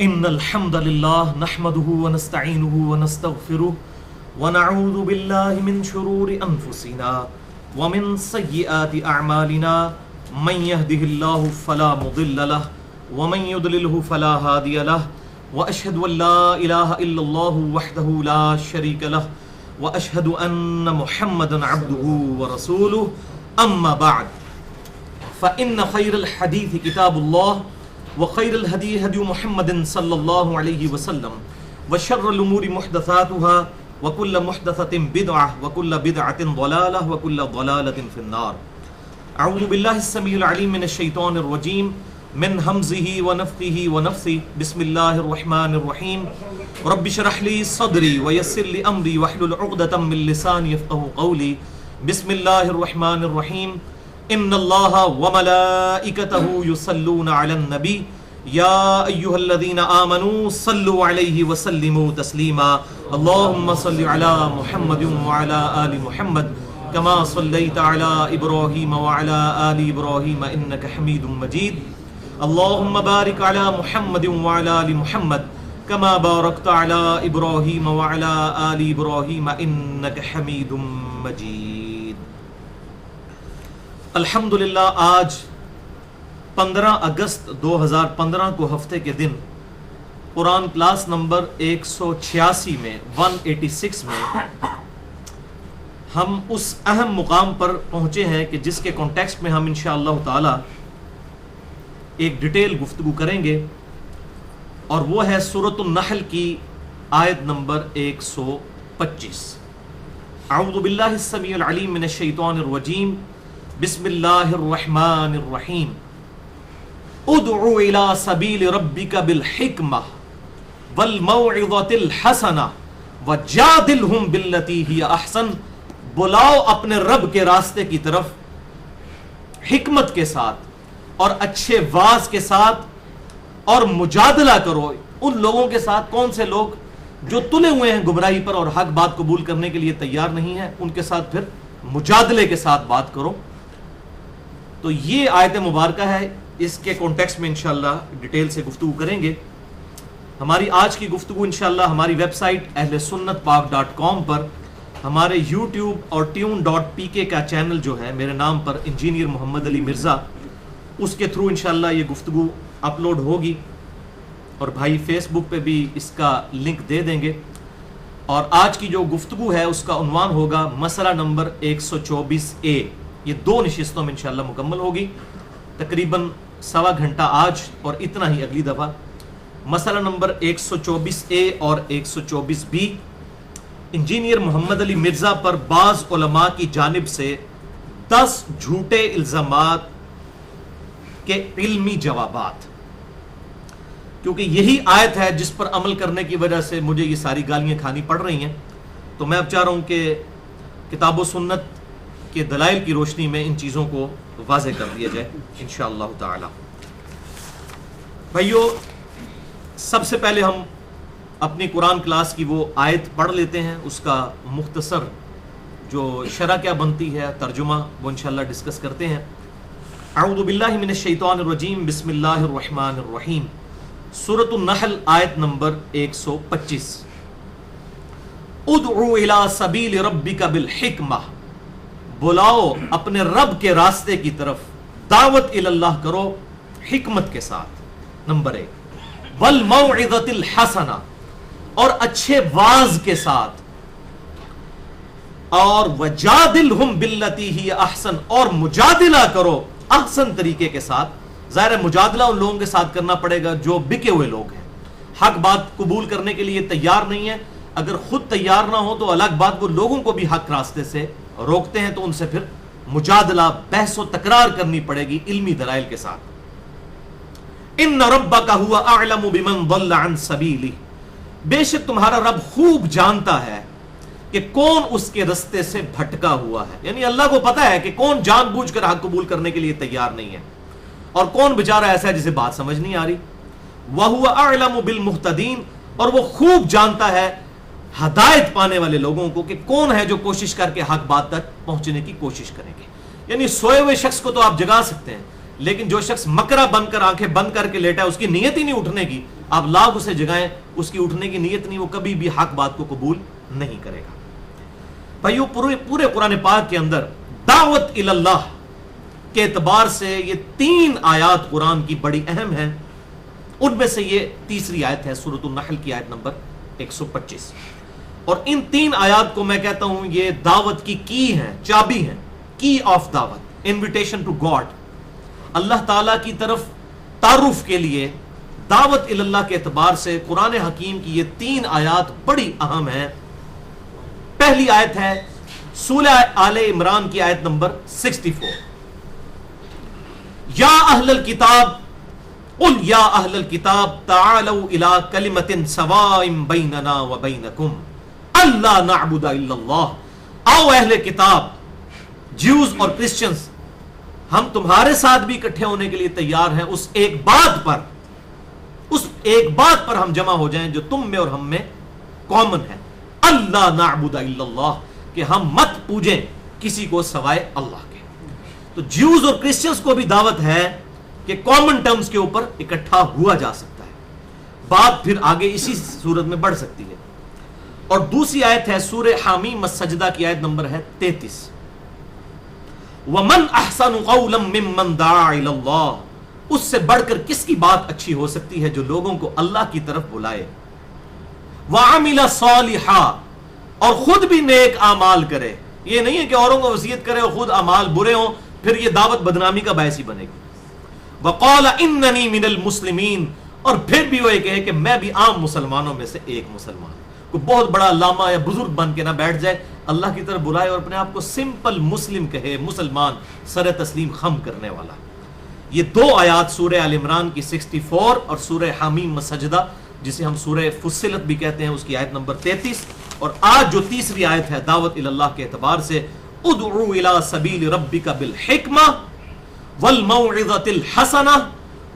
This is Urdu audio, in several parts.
إن الحمد لله نحمده ونستعينه ونستغفره ونعوذ بالله من شرور أنفسنا ومن سيئات أعمالنا من يهده الله فلا مضل له ومن يضلله فلا هادي له وأشهد أن لا إله إلا الله وحده لا شريك له وأشهد أن محمدا عبده ورسوله أما بعد فإن خير الحديث كتاب الله وخير الهدي هدي محمد صلى الله عليه وسلم وشر الأمور محدثاتها وكل محدثة بدعة وكل بدعة ضلالة وكل ضلالة في النار. أعوذ بالله السميع العليم من الشيطان الرجيم من همزه ونفخه ونفثه. بسم الله الرحمن الرحيم. رب اشرح لي صدري ويسر لي أمري واحلل عقدة من لساني يفقهوا قولي. بسم الله الرحمن الرحيم. ان اللہ وملائکتہ یصلون علی النبی یا ایھا الذین آمنوا صلوا علیہ وسلموا تسلیما. اللهم صل علی محمد وعلی آل محمد کما صلیت علی ابراہیم وعلی آل ابراہیم انک حمید مجید. اللهم بارک علی محمد وعلی آل محمد کما بارکت علی ابراہیم وعلی آل ابراہیم انک حمید مجید. الحمدللہ آج 15 اگست 2015 کو ہفتے کے دن قرآن کلاس نمبر 186 میں 186 میں ہم اس اہم مقام پر پہنچے ہیں کہ جس کے کانٹیکسٹ میں ہم انشاءاللہ تعالی ایک ڈیٹیل گفتگو کریں گے، اور وہ ہے سورۃ النحل کی آیت نمبر 125. اعوذ باللہ السمیع العلیم من الشیطان الرجیم. بسم اللہ الرحمن الرحیم. ادعو الى سبیل ربک بالحکمہ والموعظۃ الحسنہ وجادلہم باللتی ہی احسن. بلاؤ اپنے رب کے راستے کی طرف حکمت کے ساتھ اور اچھے واعظ کے ساتھ، اور مجادلہ کرو ان لوگوں کے ساتھ. کون سے لوگ؟ جو تلے ہوئے ہیں گمراہی پر اور حق بات قبول کرنے کے لیے تیار نہیں ہیں، ان کے ساتھ پھر مجادلے کے ساتھ بات کرو. تو یہ آیت مبارکہ ہے، اس کے کانٹیکسٹ میں انشاءاللہ ڈیٹیل سے گفتگو کریں گے. ہماری آج کی گفتگو انشاءاللہ ہماری ویب سائٹ اہل سنت پاک .com پر، ہمارے یوٹیوب اور tune.pk کا چینل جو ہے میرے نام پر انجینئر محمد علی مرزا، اس کے تھرو انشاءاللہ یہ گفتگو اپلوڈ ہوگی، اور بھائی فیس بک پہ بھی اس کا لنک دے دیں گے. اور آج کی جو گفتگو ہے اس کا عنوان ہوگا مسئلہ نمبر 124A. یہ 2 نشستوں میں انشاءاللہ مکمل ہوگی، تقریباً 1.25 گھنٹہ آج اور اتنا ہی اگلی دفعہ. مسئلہ نمبر 124A اور 124B. انجینئر محمد علی مرزا پر بعض علماء کی جانب سے 10 جھوٹے الزامات کے علمی جوابات. کیونکہ یہی آیت ہے جس پر عمل کرنے کی وجہ سے مجھے یہ ساری گالیاں کھانی پڑ رہی ہیں، تو میں اب چاہ رہا ہوں کہ کتاب و سنت کے دلائل کی روشنی میں ان چیزوں کو واضح کر دیا جائے انشاءاللہ تعالی. بھائیو، سب سے پہلے ہم اپنی قرآن کلاس کی وہ آیت پڑھ لیتے ہیں، اس کا مختصر جو شرح کیا بنتی ہے، ترجمہ، وہ انشاءاللہ ڈسکس کرتے ہیں. اعوذ باللہ من الشیطان الرجیم. بسم اللہ الرحمن الرحیم. سورۃ النحل آیت نمبر 125. ادعو الی سبیل ربک بالحکمہ. بلاؤ اپنے رب کے راستے کی طرف، دعوت الی اللہ کرو حکمت کے ساتھ. نمبر 1. والموعظۃ الحسنہ، اور اچھے واعظ کے ساتھ. اور وجادلہم باللتی ہی احسن، اور مجادلہ کرو احسن طریقے کے ساتھ. ظاہر ہے مجادلہ ان لوگوں کے ساتھ کرنا پڑے گا جو بکے ہوئے لوگ ہیں، حق بات قبول کرنے کے لیے تیار نہیں ہے. اگر خود تیار نہ ہو تو الگ بات، وہ لوگوں کو بھی حق راستے سے روکتے ہیں، تو ان سے پھر مجادلہ، بحث و تکرار کرنی پڑے گی علمی دلائل کے ساتھ. ان ربک ھو اعلم بمن ضل عن سبیلہ. بے شک تمہارا رب خوب جانتا ہے کہ کون اس کے رستے سے بھٹکا ہوا ہے. یعنی اللہ کو پتا ہے کہ کون جان بوجھ کر حق قبول کرنے کے لیے تیار نہیں ہے، اور کون بیچارہ ایسا ہے جسے بات سمجھ نہیں آ رہی. وَهُوَ أَعْلَمُ بِالْمُهْتَدِينَ. اور وہ خوب جانتا ہے ہدایت پانے والے لوگوں کو کہ کون ہے جو کوشش کر کے حق بات تک پہنچنے کی کوشش کریں گے. یعنی سوئے ہوئے شخص کو تو آپ جگا سکتے ہیں، لیکن جو شخص مکرا بن کر آنکھیں بند کر کے لیٹا ہے، اس کی نیت ہی نہیں اٹھنے کی، آپ لاکھ اسے جگائیں، اس کی اٹھنے کی نیت نہیں، وہ کبھی بھی حق بات کو قبول نہیں کرے گا۔ بھائیو، پورے قرآن پاک کے اندر دعوت اللہ کے اعتبار سے یہ 3 آیات قرآن کی بڑی اہم ہیں۔ ان میں سے یہ تیسری آیت ہے سورۃ النحل کی آیت نمبر 125، اور ان 3 آیات کو میں کہتا ہوں یہ دعوت کی ہیں، چابی ہیں، کی آف دعوت، انویٹیشن ٹو گاڈ، اللہ تعالیٰ کی طرف تعارف کے لیے دعوت اللہ کے اعتبار سے قرآن حکیم کی یہ 3 آیات بڑی اہم ہیں۔ پہلی آیت ہے سورہ آل عمران کی آیت نمبر 64، یا اہل الکتاب قل یا اہل الکتاب تعالوا الی کلمۃ سواء بیننا وبینکم الا نعبد الا اللہ۔ آؤ اہل کتاب، جیوز اور کرسچنز، ہم تمہارے ساتھ بھی اکٹھے ہونے کے لیے تیار ہیں، اس ایک بات پر ہم جمع ہو جائیں جو تم میں اور ہم میں کامن ہے، اللہ نعبد الا اللہ، کہ ہم مت پوجیں کسی کو سوائے اللہ کے۔ تو جیوز اور کرسچنز کو بھی دعوت ہے کہ کامن ٹرمز کے اوپر اکٹھا ہوا جا سکتا ہے۔ بات پھر آگے اسی صورت میں بڑھ سکتی ہے۔ اور دوسری آیت ہے سورہ حامیم السجدہ کی آیت نمبر ہے 33، وَمَنْ أَحْسَنُ قَوْلًا مِّمَّنْ دَعَا إِلَى اللَّهِ، اس سے بڑھ کر کس کی بات اچھی ہو سکتی ہے جو لوگوں کو اللہ کی طرف بلائے، وَعَمِلَ صَالِحًا، اور خود بھی نیک اعمال کرے۔ یہ نہیں ہے کہ اوروں کو وصیت کرے اور خود اعمال برے ہوں، پھر یہ دعوت بدنامی کا باعث ہی بنے گی۔ وَقَالَ إِنَّنِي مِنَ الْمُسْلِمِينَ، اور پھر بھی وہ یہ کہے کہ میں بھی عام مسلمانوں میں سے ایک مسلمان۔ کوئی بہت بڑا علامہ یا بزرگ بن کے نہ بیٹھ جائے، اللہ کی طرف بلائے اور اپنے آپ کو سمپل مسلم کہے، مسلمان، سر تسلیم خم کرنے والا۔ یہ 2 آیات سورہ آل عمران کی 64 اور سورہ حامیم السجدہ جسے ہم سورہ فصلت بھی کہتے ہیں اس کی آیت نمبر 33، اور آج جو تیسری آیت ہے دعوت اللہ کے اعتبار سے، ادعو الی سبیل ربک بالحکمہ والموعظۃ الحسنہ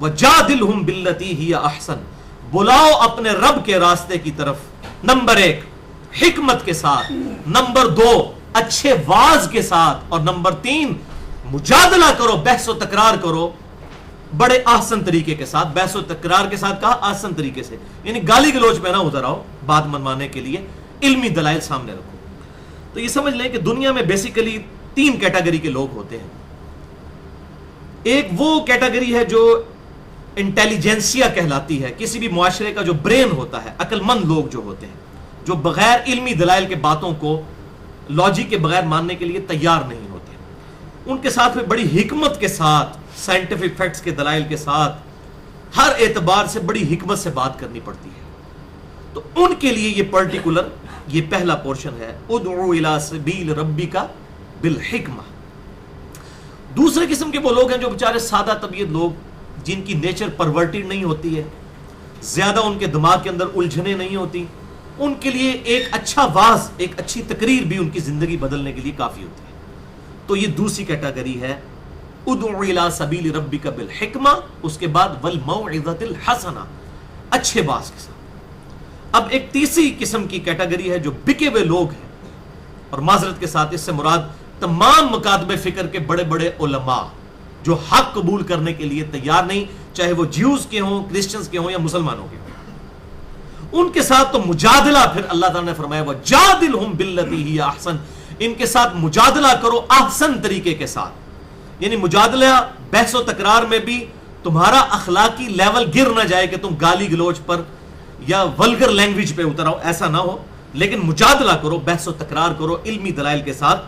وجادلہم باللتی ہی احسن، بلاؤ اپنے رب کے راستے کی طرف، نمبر 1 حکمت کے ساتھ، نمبر 2 اچھے واعظ کے ساتھ، اور نمبر 3 مجادلہ کرو، بحث و تکرار کرو بڑے احسن طریقے کے ساتھ۔ بحث و تکرار کے ساتھ کہا احسن طریقے سے، یعنی گالی گلوچ پہ نہ اتر آؤ، بات منوانے کے لیے علمی دلائل سامنے رکھو۔ تو یہ سمجھ لیں کہ دنیا میں بیسیکلی 3 کیٹیگری کے لوگ ہوتے ہیں۔ ایک وہ کیٹیگری ہے جو انٹیلیجنسیا کہلاتی ہے، کسی بھی معاشرے کا جو برین ہوتا ہے، عقل مند لوگ جو ہوتے ہیں، جو بغیر علمی دلائل کے باتوں کو لاجک کے بغیر ماننے کے لیے تیار نہیں ہوتے۔ ان کے ساتھ میں بڑی حکمت کے ساتھ، سائنٹیفک فیکٹس کے دلائل کے ساتھ، ہر اعتبار سے بڑی حکمت سے بات کرنی پڑتی ہے۔ تو ان کے لیے یہ پرٹیکولر یہ پہلا پورشن ہے، ادعو الی سبیل ربک بالحکمہ۔ دوسرے قسم کے وہ لوگ ہیں جو بیچارے سادہ طبیعت لوگ، جن کی نیچر پرورٹڈ نہیں ہوتی ہے، زیادہ ان کے دماغ کے اندر الجھنیں نہیں ہوتی، ان کے لیے ایک اچھا واعظ، ایک اچھی تقریر بھی ان کی زندگی بدلنے کے لیے کافی ہوتی ہے۔ تو یہ دوسری کیٹیگری ہے، ادعو الی سبیل ربک بالحکمہ، اس کے بعد والموعظۃ الحسنہ، اچھے واعظ کے ساتھ۔ اب ایک تیسری قسم کی کیٹیگری ہے جو بکے ہوئے لوگ ہیں، اور معذرت کے ساتھ اس سے مراد تمام مکاتب فکر کے بڑے بڑے علماء جو حق قبول کرنے کے لیے تیار نہیں، چاہے وہ جیوز کے ہوں، کرسچنز کے ہوں یا مسلمانوں کے ہوں۔ ان کے ساتھ تو مجادلہ، پھر اللہ تعالیٰ نے فرمایا وَجَادِلْهُمْ بِالَّتِي هِيَ أَحْسَنُ، ان کے ساتھ مجادلہ کرو احسن طریقے کے ساتھ، یعنی مجادلہ بحث و تکرار میں بھی تمہارا اخلاقی لیول گر نہ جائے کہ تم گالی گلوچ پر یا ولگر لینگویج پہ اتر آؤ، ایسا نہ ہو، لیکن مجادلہ کرو، بحث و تکرار کرو علمی دلائل کے ساتھ۔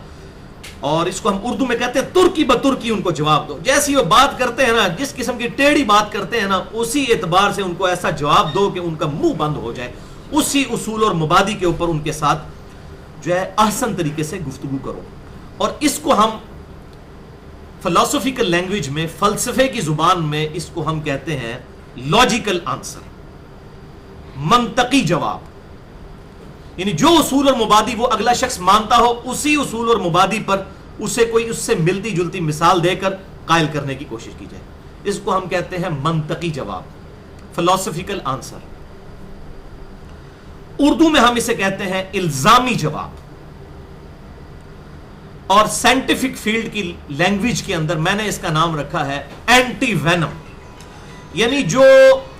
اور اس کو ہم اردو میں کہتے ہیں ترکی بترکی ان کو جواب دو، جیسی وہ بات کرتے ہیں نا، جس قسم کی ٹیڑھی بات کرتے ہیں نا، اسی اعتبار سے ان کو ایسا جواب دو کہ ان کا منہ بند ہو جائے، اسی اصول اور مبادی کے اوپر ان کے ساتھ جو ہے احسن طریقے سے گفتگو کرو۔ اور اس کو ہم فلسفیکل لینگویج میں، فلسفے کی زبان میں اس کو ہم کہتے ہیں لاجیکل آنسر، منطقی جواب، یعنی جو اصول اور مبادی وہ اگلا شخص مانتا ہو، اسی اصول اور مبادی پر اسے کوئی اس سے ملتی جلتی مثال دے کر قائل کرنے کی کوشش کی جائے، اس کو ہم کہتے ہیں منطقی جواب، فلسفیکل آنسر۔ اردو میں ہم اسے کہتے ہیں الزامی جواب، اور سائنٹیفک فیلڈ کی لینگویج کے اندر میں نے اس کا نام رکھا ہے اینٹی وینم، یعنی جو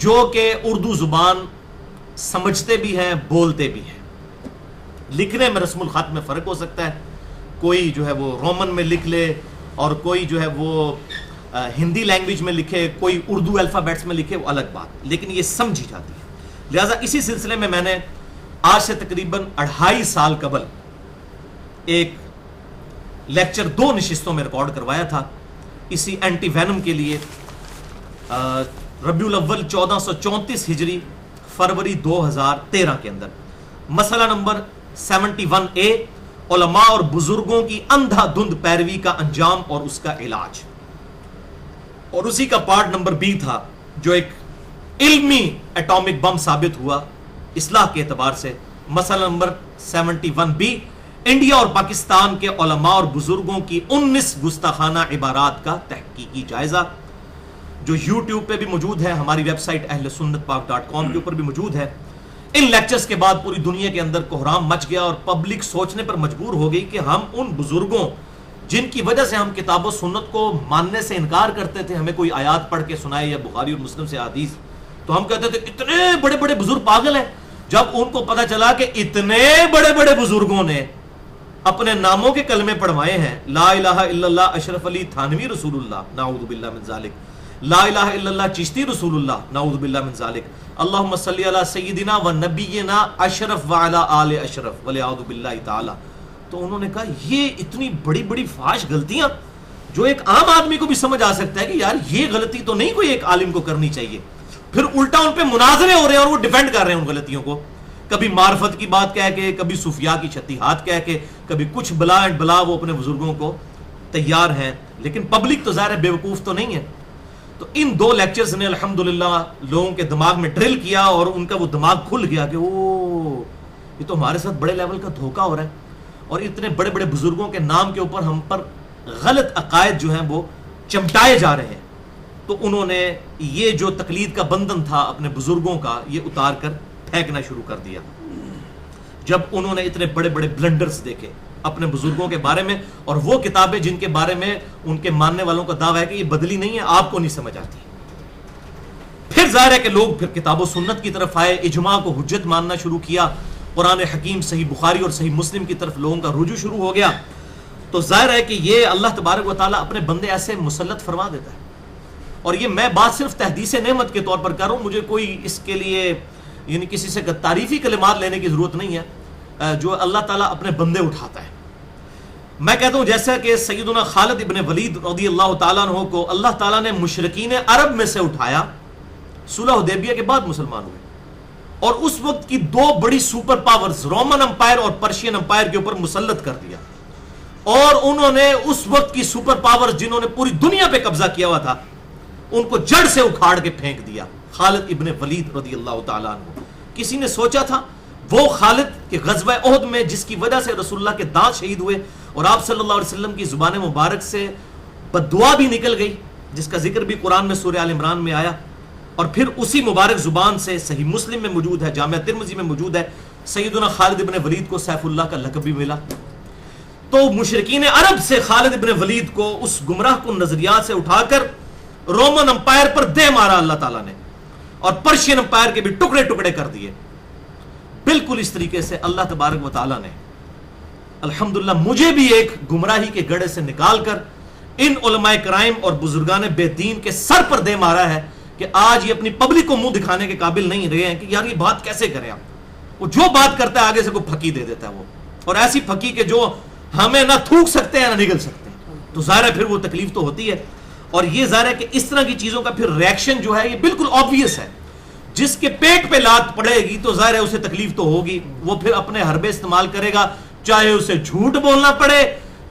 جو کہ اردو زبان سمجھتے بھی ہیں بولتے بھی ہیں. لکھنے میں رسم الخط میں فرق ہو سکتا ہے, کوئی جو ہے وہ رومن میں لکھ لے اور کوئی جو ہے وہ ہندی لینگویج میں لکھے, کوئی اردو الفابیٹس میں لکھے, وہ الگ بات, لیکن یہ سمجھی جاتی ہے. لہٰذا اسی سلسلے میں نے آج سے تقریباً 2.5 سال قبل ایک لیکچر 2 نشستوں میں ریکارڈ کروایا تھا اسی اینٹی وینم کے لیے. ربیع الاول 1434 ہجری فروری 2013 کے اندر. مسئلہ نمبر 71A, علماء اور بزرگوں کی اندھا دھند پیروی کا انجام اور اس کا علاج. اور اسی کا پارٹ نمبر B تھا جو ایک علمی ایٹامک بم ثابت ہوا اصلاح کے اعتبار سے. مسئلہ نمبر 71B, انڈیا اور پاکستان کے علماء اور بزرگوں کی 19 گستاخانہ عبارات کا تحقیقی جائزہ, جو یوٹیوب پہ بھی موجود ہے, ہماری ویب سائٹ اہلسنتپاک.com کے اوپر بھی موجود ہے. ان لیکچرز کے بعد پوری دنیا کے اندر کوہرام مچ گیا اور پبلک سوچنے پر مجبور ہو گئی کہ ہم ان بزرگوں جن کی وجہ سے ہم کتاب و سنت کو ماننے سے انکار کرتے تھے, ہمیں کوئی آیات پڑھ کے سنائے یا بخاری اور مسلم سے حدیث, تو ہم کہتے تھے اتنے بڑے بڑے بزرگ پاگل ہیں. جب ان کو پتا چلا کہ اتنے بڑے بڑے بزرگوں نے اپنے ناموں کے کلمے پڑھوائے ہیں, لا الہ الا اللہ اشرف علی تھانوی رسول اللہ نعوذ باللہ من ذالک, لا الہ الا اللہ چشتی رسول اللہ نعوذ باللہ من ذالک, اللہم صلی علی سیدنا و نبینا اشرف و علی آل اشرف ولعوذ باللہ تعالی. تو انہوں نے کہا یہ اتنی بڑی بڑی فحش غلطیاں جو ایک عام آدمی کو بھی سمجھ آ سکتا ہے کہ یار یہ غلطی تو نہیں کوئی ایک عالم کو کرنی چاہیے, پھر الٹا ان پہ مناظرے ہو رہے ہیں اور وہ ڈیفینڈ کر رہے ہیں ان غلطیوں کو, کبھی معرفت کی بات کہہ کے, کبھی صوفیاء کی چھتیحات کہہ کے, کبھی کچھ بلا اینڈ بلا, وہ اپنے بزرگوں کو تیار ہیں. لیکن پبلک تو ظاہر ہے بیوقوف تو نہیں ہے. تو ان 2 لیکچرز نے الحمدللہ لوگوں کے دماغ میں ڈرل کیا اور ان کا وہ دماغ کھل گیا کہ او یہ تو ہمارے ساتھ بڑے لیول کا دھوکہ ہو رہا ہے, اور اتنے بڑے بڑے بزرگوں کے نام کے اوپر ہم پر غلط عقائد جو ہیں وہ چمٹائے جا رہے ہیں. تو انہوں نے یہ جو تقلید کا بندھن تھا اپنے بزرگوں کا, یہ اتار کر پھینکنا شروع کر دیا. جب انہوں نے اتنے بڑے بڑے بلنڈرز دیکھے اپنے بزرگوں کے بارے میں, اور وہ کتابیں جن کے بارے میں ان کے ماننے والوں کا دعویٰ ہے کہ یہ بدلی نہیں ہے, آپ کو نہیں سمجھ آتی, پھر ظاہر ہے کہ لوگ پھر کتاب و سنت کی طرف آئے, اجماع کو حجت ماننا شروع کیا, قرآن حکیم صحیح بخاری اور صحیح مسلم کی طرف لوگوں کا رجوع شروع ہو گیا. تو ظاہر ہے کہ یہ اللہ تبارک و تعالیٰ اپنے بندے ایسے مسلط فرما دیتا ہے. اور یہ میں بات صرف تحدیث نعمت کے طور پر کر رہا ہوں, مجھے کوئی اس کے لیے یعنی کسی سے تعریفی کلمات لینے کی ضرورت نہیں ہے, جو اللہ تعالیٰ اپنے بندے اٹھاتا ہے. میں کہتا ہوں جیسا کہ سیدنا خالد ابن ولید رضی اللہ تعالیٰ عنہ کو اللہ تعالیٰ نے مشرکین عرب میں سے اٹھایا, صلح حدیبیہ کے بعد مسلمان ہوئے, اور اس وقت کی 2 بڑی سپر پاورز رومن امپائر اور پرشین امپائر کے اوپر مسلط کر دیا, اور انہوں نے اس وقت کی سپر پاورز جنہوں نے پوری دنیا پہ قبضہ کیا ہوا تھا ان کو جڑ سے اکھاڑ کے پھینک دیا. خالد ابن ولید رضی اللہ تعالیٰ عنہ, کسی نے سوچا تھا وہ خالد کے غزوہ احد میں جس کی وجہ سے رسول اللہ کے دانت شہید ہوئے اور آپ صلی اللہ علیہ وسلم کی زبان مبارک سے بددعا بھی نکل گئی, جس کا ذکر بھی قرآن میں سورہ آل عمران میں آیا, اور پھر اسی مبارک زبان سے صحیح مسلم میں موجود ہے, جامعہ ترمذی میں موجود ہے, سیدنا خالد ابن ولید کو سیف اللہ کا لقب بھی ملا. تو مشرکین عرب سے خالد ابن ولید کو اس گمراہ کن نظریات سے اٹھا کر رومن امپائر پر دے مارا اللہ تعالیٰ نے, اور پرشین امپائر کے بھی ٹکڑے ٹکڑے کر دیے. بالکل اس طریقے سے اللہ تبارک و تعالیٰ نے الحمدللہ مجھے بھی ایک گمراہی کے گڑھے سے نکال کر ان علماء کرائم اور بزرگان بے دین کے سر پر دے مارا ہے کہ آج یہ اپنی پبلک کو منہ دکھانے کے قابل نہیں رہے ہیں کہ یار یہ بات کیسے کریں آپ. وہ جو بات کرتا ہے آگے سے کوئی پھکی دے دیتا ہے, وہ اور ایسی پھکی کہ جو ہمیں نہ تھوک سکتے ہیں نہ نگل سکتے ہیں. تو ظاہر ہے پھر وہ تکلیف تو ہوتی ہے, اور یہ ظاہر ہے کہ اس طرح کی چیزوں کا پھر ریئیکشن جو ہے یہ بالکل آبویس ہے. جس کے پیٹ پہ لات پڑے گی تو ظاہر ہے اسے تکلیف تو ہوگی, وہ پھر اپنے حربے استعمال کرے گا, چاہے اسے جھوٹ بولنا پڑے,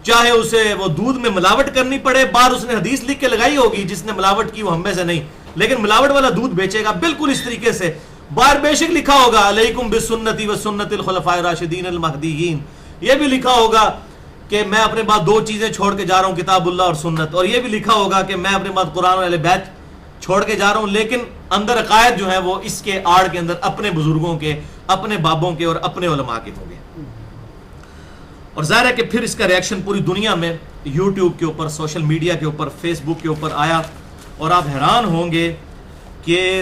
چاہے اسے وہ دودھ میں ملاوٹ کرنی پڑے. باہر اس نے حدیث لکھ کے لگائی ہوگی جس نے ملاوٹ کی وہ ہم میں سے نہیں, لیکن ملاوٹ والا دودھ بیچے گا بالکل اس طریقے سے. باہر بے شک لکھا ہوگا علیکم بسنتی و سنت الخلفاء الراشدین المہدیین, یہ بھی لکھا ہوگا کہ میں اپنے بعد 2 چیزیں چھوڑ کے جا رہا ہوں, کتاب اللہ اور سنت, اور یہ بھی لکھا ہوگا کہ میں اپنے بعد قرآن اور اہل بیت چھوڑ کے جا رہا ہوں. لیکن اندر عقائد جو ہیں وہ اس کے آڑ کے اندر اپنے بزرگوں کے, اپنے بابوں کے اور اپنے علماء کے ہوں گے. اور ظاہر ہے کہ پھر اس کا ریئیکشن پوری دنیا میں یوٹیوب کے اوپر, سوشل میڈیا کے اوپر, فیس بک کے اوپر آیا, اور آپ حیران ہوں گے کہ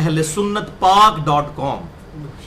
ahlesunnatpak.com,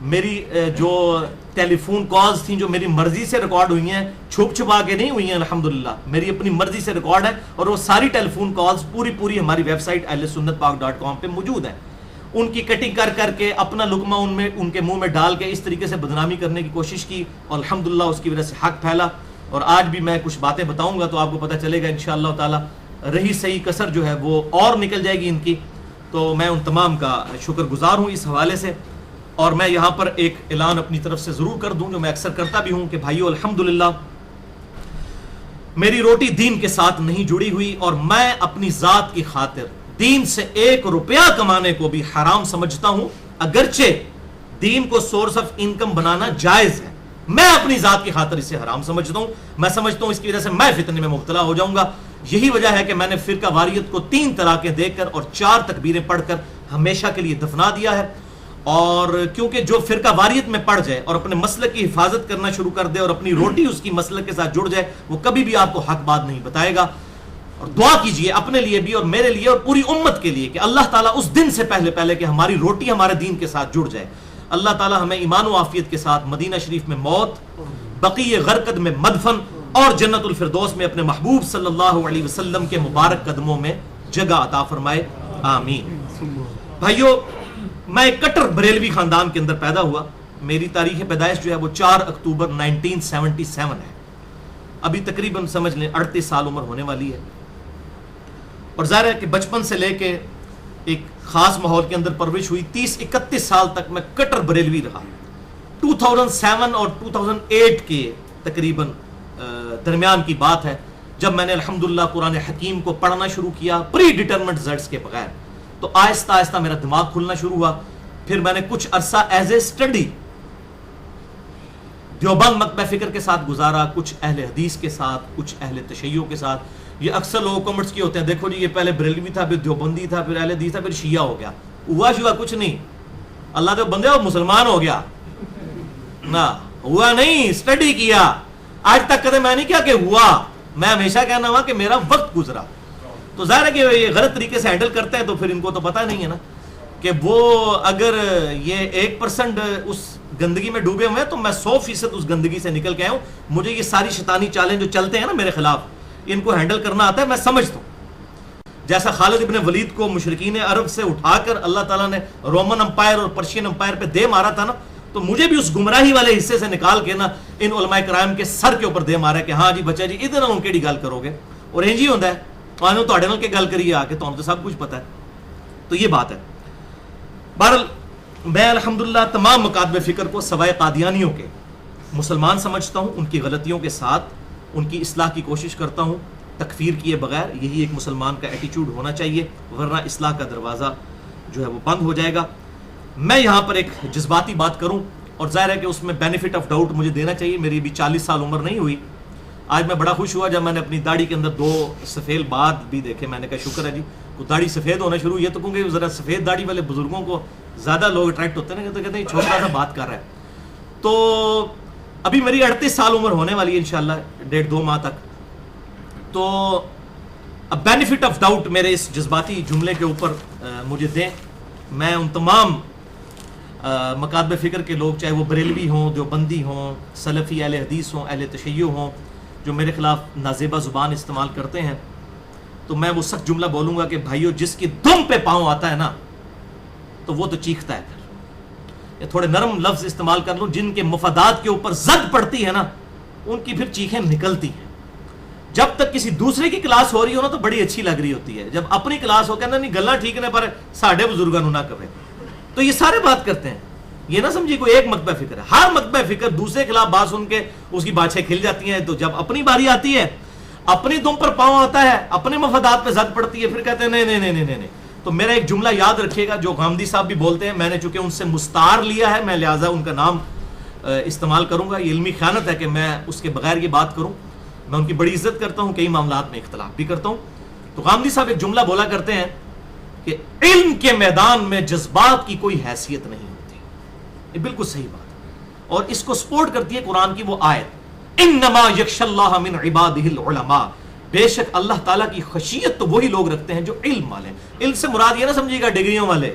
میری جو ٹیلی فون کالز تھیں جو میری مرضی سے ریکارڈ ہوئی ہیں، چھپ چھپا کے نہیں ہوئی ہیں، الحمدللہ میری اپنی مرضی سے ریکارڈ ہے، اور وہ ساری ٹیلی فون کالز پوری ہماری ویب سائٹ ahlsunnatpak.com پہ موجود ہیں. ان کی کٹنگ کر کے اپنا لقمہ ان کے منہ میں ڈال کے اس طریقے سے بدنامی کرنے کی کوشش کی، اور الحمدللہ اس کی وجہ سے حق پھیلا. اور آج بھی میں کچھ باتیں بتاؤں گا تو آپ کو پتہ چلے گا انشاءاللہ تعالی رہی صحیح کسر جو ہے وہ اور نکل جائے گی ان کی. تو میں ان تمام کا شکر گزار ہوں اس حوالے سے. اور میں یہاں پر ایک اعلان اپنی طرف سے ضرور کر دوں جو میں اکثر کرتا بھی ہوں کہ بھائیو الحمدللہ میری روٹی دین کے ساتھ نہیں جڑی ہوئی، اور میں اپنی ذات کی خاطر دین سے 1 روپیہ کمانے کو بھی حرام سمجھتا ہوں، اگرچہ دین کو سورس آف انکم بنانا جائز ہے، میں اپنی ذات کی خاطر اسے حرام سمجھتا ہوں. میں سمجھتا ہوں اس کی وجہ سے میں فتنے میں مبتلا ہو جاؤں گا. یہی وجہ ہے کہ میں نے فرقہ واریت کو 3 طلاقیں دے کر اور 4 تکبیریں پڑھ کر ہمیشہ کے لیے دفنا دیا ہے. اور کیونکہ جو فرقہ واریت میں پڑ جائے اور اپنے مسلک کی حفاظت کرنا شروع کر دے اور اپنی روٹی اس کی مسلک کے ساتھ جڑ جائے، وہ کبھی بھی آپ کو حق بات نہیں بتائے گا. اور دعا کیجئے اپنے لیے بھی اور میرے لیے اور پوری امت کے لیے کہ اللہ تعالیٰ اس دن سے پہلے کہ ہماری روٹی ہمارے دین کے ساتھ جڑ جائے، اللہ تعالیٰ ہمیں ایمان و عافیت کے ساتھ مدینہ شریف میں موت، بقیع غرقد میں مدفن، اور جنت الفردوس میں اپنے محبوب صلی اللہ علیہ وسلم کے مبارک قدموں میں جگہ عطا فرمائے، آمین. بھائیو، میں ایک کٹر بریلوی خاندان کے اندر پیدا ہوا. میری تاریخ پیدائش جو ہے وہ 4 اکتوبر 1977 ہے. ابھی تقریباً سمجھ لیں 38 سال عمر ہونے والی ہے. اور ظاہر ہے کہ بچپن سے لے کے ایک خاص ماحول کے اندر پرورش ہوئی. 30-31 سال تک میں کٹر بریلوی رہا. 2007 اور 2008 کے تقریباً درمیان کی بات ہے جب میں نے الحمدللہ قرآن حکیم کو پڑھنا شروع کیا پری ڈیٹرمنٹ رزلٹس کے بغیر. تو آہستہ آہستہ میرا دماغ کھلنا شروع ہوا. پھر میں نے کچھ عرصہ ایز اے اسٹڈی دیوبند مکتبہ فکر کے ساتھ گزارا، کچھ اہل حدیث کے ساتھ، کچھ اہل تشیع کے ساتھ. یہ اکثر لوگ کمنٹس کی ہوتے ہیں، دیکھو جی یہ پہلے بریلوی تھا، پھر دیوبندی تھا، پھر اہل حدیث تھا، پھر شیعہ ہو گیا. ہوا شوا کچھ نہیں، اللہ جو بندے وہ مسلمان ہو گیا نہ ہوا نہیں. اسٹڈی کیا، آج تک کدے میں نہیں کیا کہ ہوا، میں ہمیشہ کہنا ہوا کہ میرا وقت گزرا. تو ظاہر ہے کہ یہ غلط طریقے سے ہینڈل کرتے ہیں تو پھر ان کو تو پتہ نہیں ہے نا کہ وہ اگر یہ 1% اس گندگی میں ڈوبے ہوئے ہیں تو میں 100% اس گندگی سے نکل کے آیا ہوں. مجھے یہ ساری شیطانی چالیں جو چلتے ہیں نا میرے خلاف، ان کو ہینڈل کرنا آتا ہے. میں سمجھتا ہوں جیسا خالد ابن ولید کو مشرکین عرب سے اٹھا کر اللہ تعالیٰ نے رومن امپائر اور پرشین امپائر پہ دے مارا تھا نا، تو مجھے بھی اس گمراہی والے حصے سے نکال کے نا ان علماء کرام کے سر کے اوپر دے مارا کہ ہاں جی بچہ جی ادھر ان کیڑی گل کرو گے، اور انج ہی ہوندا ہے انہوں تواڈے نال کے گل کریے آ کے، تانوں تو سب کچھ پتہ ہے. تو یہ بات ہے. بہرحال میں الحمدللہ تمام مکاتب فکر کو سوائے قادیانیوں کے مسلمان سمجھتا ہوں. ان کی غلطیوں کے ساتھ ان کی اصلاح کی کوشش کرتا ہوں تکفیر کیے بغیر. یہی ایک مسلمان کا ایٹیچیوڈ ہونا چاہیے، ورنہ اصلاح کا دروازہ جو ہے وہ بند ہو جائے گا. میں یہاں پر ایک جذباتی بات کروں اور ظاہر ہے کہ اس میں بینیفٹ آف ڈاؤٹ مجھے دینا چاہیے. میری ابھی 40 سال عمر نہیں ہوئی. آج میں بڑا خوش ہوا جب میں نے اپنی داڑھی کے اندر 2 سفید بال بھی دیکھے. میں نے کہا شکر ہے جی کو داڑھی سفید ہونا شروع. یہ تو کیونکہ ذرا سفید داڑھی والے بزرگوں کو زیادہ لوگ اٹریکٹ ہوتے ہیں نا، تو کہتے ہیں چھوٹا سا بات کر رہا ہے. تو ابھی میری 38 سال عمر ہونے والی ہے انشاءاللہ 1.5-2 ماہ تک. تو اب بینیفٹ آف ڈاؤٹ میرے اس جذباتی جملے کے اوپر مجھے دیں. میں ان تمام مکاتب فکر کے لوگ، چاہے وہ بریلوی ہوں، دیوبندی ہوں، سلفی، اہل حدیث ہوں، اہل تشیع ہوں، جو میرے خلاف نازیبہ زبان استعمال کرتے ہیں، تو میں وہ سخت جملہ بولوں گا کہ بھائیو جس کی دم پہ پاؤں آتا ہے نا تو وہ تو چیختا ہے. پھر یہ تھوڑے نرم لفظ استعمال کر لوں، جن کے مفادات کے اوپر زد پڑتی ہے نا ان کی پھر چیخیں نکلتی ہیں. جب تک کسی دوسرے کی کلاس ہو رہی ہو نا تو بڑی اچھی لگ رہی ہوتی ہے. جب اپنی کلاس ہو کہنا نہیں گلاں ٹھیک نے پر ساڈے بزرگاں نو نہ کہے، تو یہ سارے بات کرتے ہیں. یہ نہ سمجھیے کوئی ایک مکتبہ فکر ہے. ہر مکتبہ فکر دوسرے خلاف بات سن کے اس کی باتیں کھل جاتی ہیں. تو جب اپنی باری آتی ہے، اپنی دم پر پاؤں آتا ہے، اپنے مفادات پہ زد پڑتی ہے، پھر کہتے ہیں نہیں. تو میرا ایک جملہ یاد رکھیے گا جو غامدی صاحب بھی بولتے ہیں. میں نے چونکہ ان سے مستعار لیا ہے، میں لہٰذا ان کا نام استعمال کروں گا. یہ علمی خیانت ہے کہ میں اس کے بغیر یہ بات کروں. میں ان کی بڑی عزت کرتا ہوں، کئی معاملات میں اختلاف بھی کرتا ہوں. تو غامدی صاحب ایک جملہ بولا کرتے ہیں کہ علم کے میدان میں جذبات کی کوئی حیثیت نہیں ہوتی. یہ بالکل صحیح بات ہے، اور اس کو سپورٹ کرتی ہے قرآن کی وہ آیت انما یخشی اللہ من عبادہ العلماء. بے شک اللہ تعالیٰ کی خشیت تو وہی لوگ رکھتے ہیں جو علم والے ہیں. علم سے مراد یہ نہ سمجھیے گا ڈگریوں والے،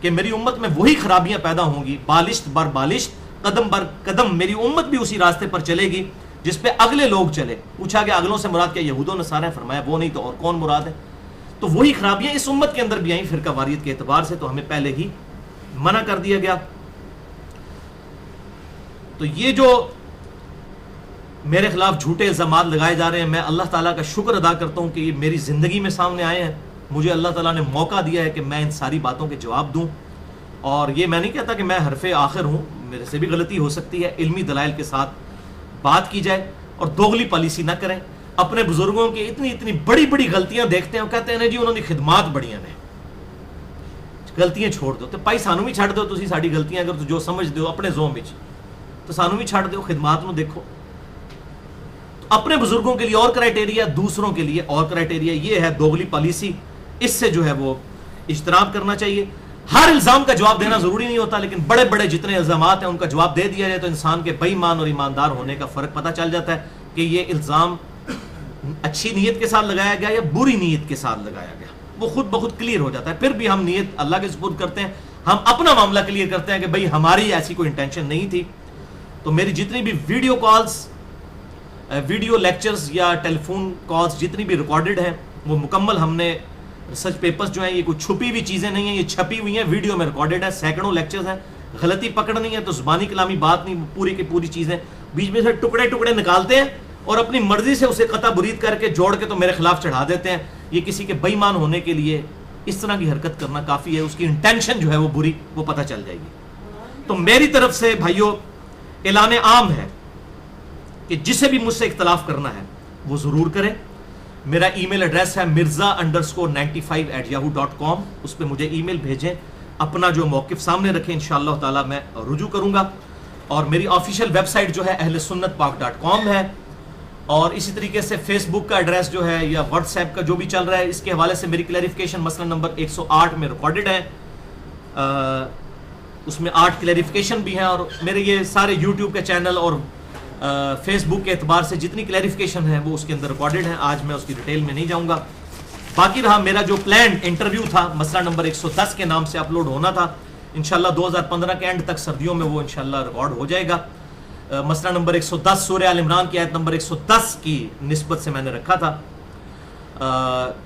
کہ میری امت میں وہی خرابیاں پیدا ہوں گی، بالشت بر بالشت، قدم بر قدم میری امت بھی اسی راستے پر چلے گی جس پہ اگلے لوگ چلے. پوچھا کہ اگلوں سے مراد کیا یہود و نصارہ ہیں؟ فرمایا وہ نہیں تو اور کون مراد ہے؟ تو وہی خرابیاں اس امت کے اندر بھی آئیں فرقہ واریت کے اعتبار سے، تو ہمیں پہلے ہی منع کر دیا گیا. تو یہ جو میرے خلاف جھوٹے الزامات لگائے جا رہے ہیں، میں اللہ تعالیٰ کا شکر ادا کرتا ہوں کہ یہ میری زندگی میں سامنے آئے ہیں. مجھے اللہ تعالیٰ نے موقع دیا ہے کہ میں ان ساری باتوں کے جواب دوں. اور یہ میں نہیں کہتا کہ میں حرف آخر ہوں، میرے سے بھی غلطی ہو سکتی ہے. علمی دلائل کے ساتھ بات کی جائے اور دوغلی پالیسی نہ کریں. اپنے بزرگوں کی اتنی بڑی بڑی غلطیاں دیکھتے ہیں اور کہتے ہیں جی انہوں نے خدمات بڑیاں نے، غلطیاں چھوڑ دو. تو بھائی سانو بھی چھڑ دو تسی ساڈی غلطیاں، اگر جو سمجھ دو اپنے زوم وچ تو سانو بھی چھڑ دو، خدمات نو دیکھو. تو اپنے بزرگوں کے لیے اور کرائٹیریا، دوسروں کے لیے اور کرائٹیریا. یہ ہے دوغلی پالیسی، اس سے جو ہے وہ اجتناب کرنا چاہیے. ہر الزام کا جواب دینا ضروری نہیں ہوتا، لیکن بڑے بڑے جتنے الزامات ہیں ان کا جواب دے دیا جائے تو انسان کے بے ایمان اور ایماندار ہونے کا فرق پتہ چل جاتا ہے کہ یہ الزام اچھی نیت کے ساتھ لگایا گیا یا بری نیت کے ساتھ لگایا گیا. وہ خود بخود کلیئر ہو جاتا ہے. پھر بھی ہم نیت اللہ کے سپرد کرتے ہیں، ہم اپنا معاملہ کلیئر کرتے ہیں کہ بھئی ہماری ایسی کوئی انٹینشن نہیں تھی. تو میری جتنی بھی ویڈیو کالز، ویڈیو لیکچرز یا ٹیلی فون کالز جتنی بھی ریکارڈڈ ہیں وہ مکمل ہم نے ریسرچ پیپرز جو ہیں، یہ کوئی چھپی ہوئی چیزیں نہیں ہیں، یہ چھپی ہوئی ہیں، ویڈیو میں ریکارڈڈ ہے. سینکڑوں لیکچرز ہیں، غلطی پکڑنی ہے تو زبانی کلامی بات نہیں، پوری کی پوری چیزیں. بیچ میں سے ٹکڑے ٹکڑے نکالتے ہیں اور اپنی مرضی سے اسے قطع برید کر کے جوڑ کے تو میرے خلاف چڑھا دیتے ہیں. یہ کسی کے بے ایمان ہونے کے لیے اس طرح کی حرکت کرنا کافی ہے. اس کی انٹینشن جو ہے وہ بری، وہ پتہ چل جائے گی. تو میری طرف سے بھائیو اعلان عام ہے کہ جسے بھی مجھ سے اختلاف کرنا ہے وہ ضرور کرے. میرا ای میل ایڈریس ہے mirza_95@yahoo.com. اس پہ مجھے ای میل بھیجیں، اپنا جو موقف سامنے رکھیں، انشاءاللہ تعالی میں رجوع کروں گا. اور میری آفیشیل ویب سائٹ جو ہے اہلسنتپاک.com ہے. اور اسی طریقے سے فیس بک کا ایڈریس جو ہے یا واٹس ایپ کا جو بھی چل رہا ہے، اس کے حوالے سے میری کلیریفیکیشن مسئلہ نمبر 108 میں ریکارڈڈ ہے. اس میں 8 کلیریفیکیشن بھی ہیں. اور میرے یہ سارے یوٹیوب کے چینل اور فیس بک کے اعتبار سے جتنی کلیریفیکیشن ہے وہ اس کے اندر ریکارڈڈ ہیں. آج میں اس کی ڈیٹیل میں نہیں جاؤں گا. باقی رہا میرا جو پلانڈ انٹرویو تھا، مسئلہ نمبر 110 کے نام سے اپلوڈ ہونا تھا، انشاءاللہ 2015 کے اینڈ تک سردیوں میں وہ انشاءاللہ ریکارڈ ہو جائے گا. مسئلہ نمبر 110 سورہ آل عمران کی آیت نمبر 110 کی نسبت سے میں نے رکھا تھا.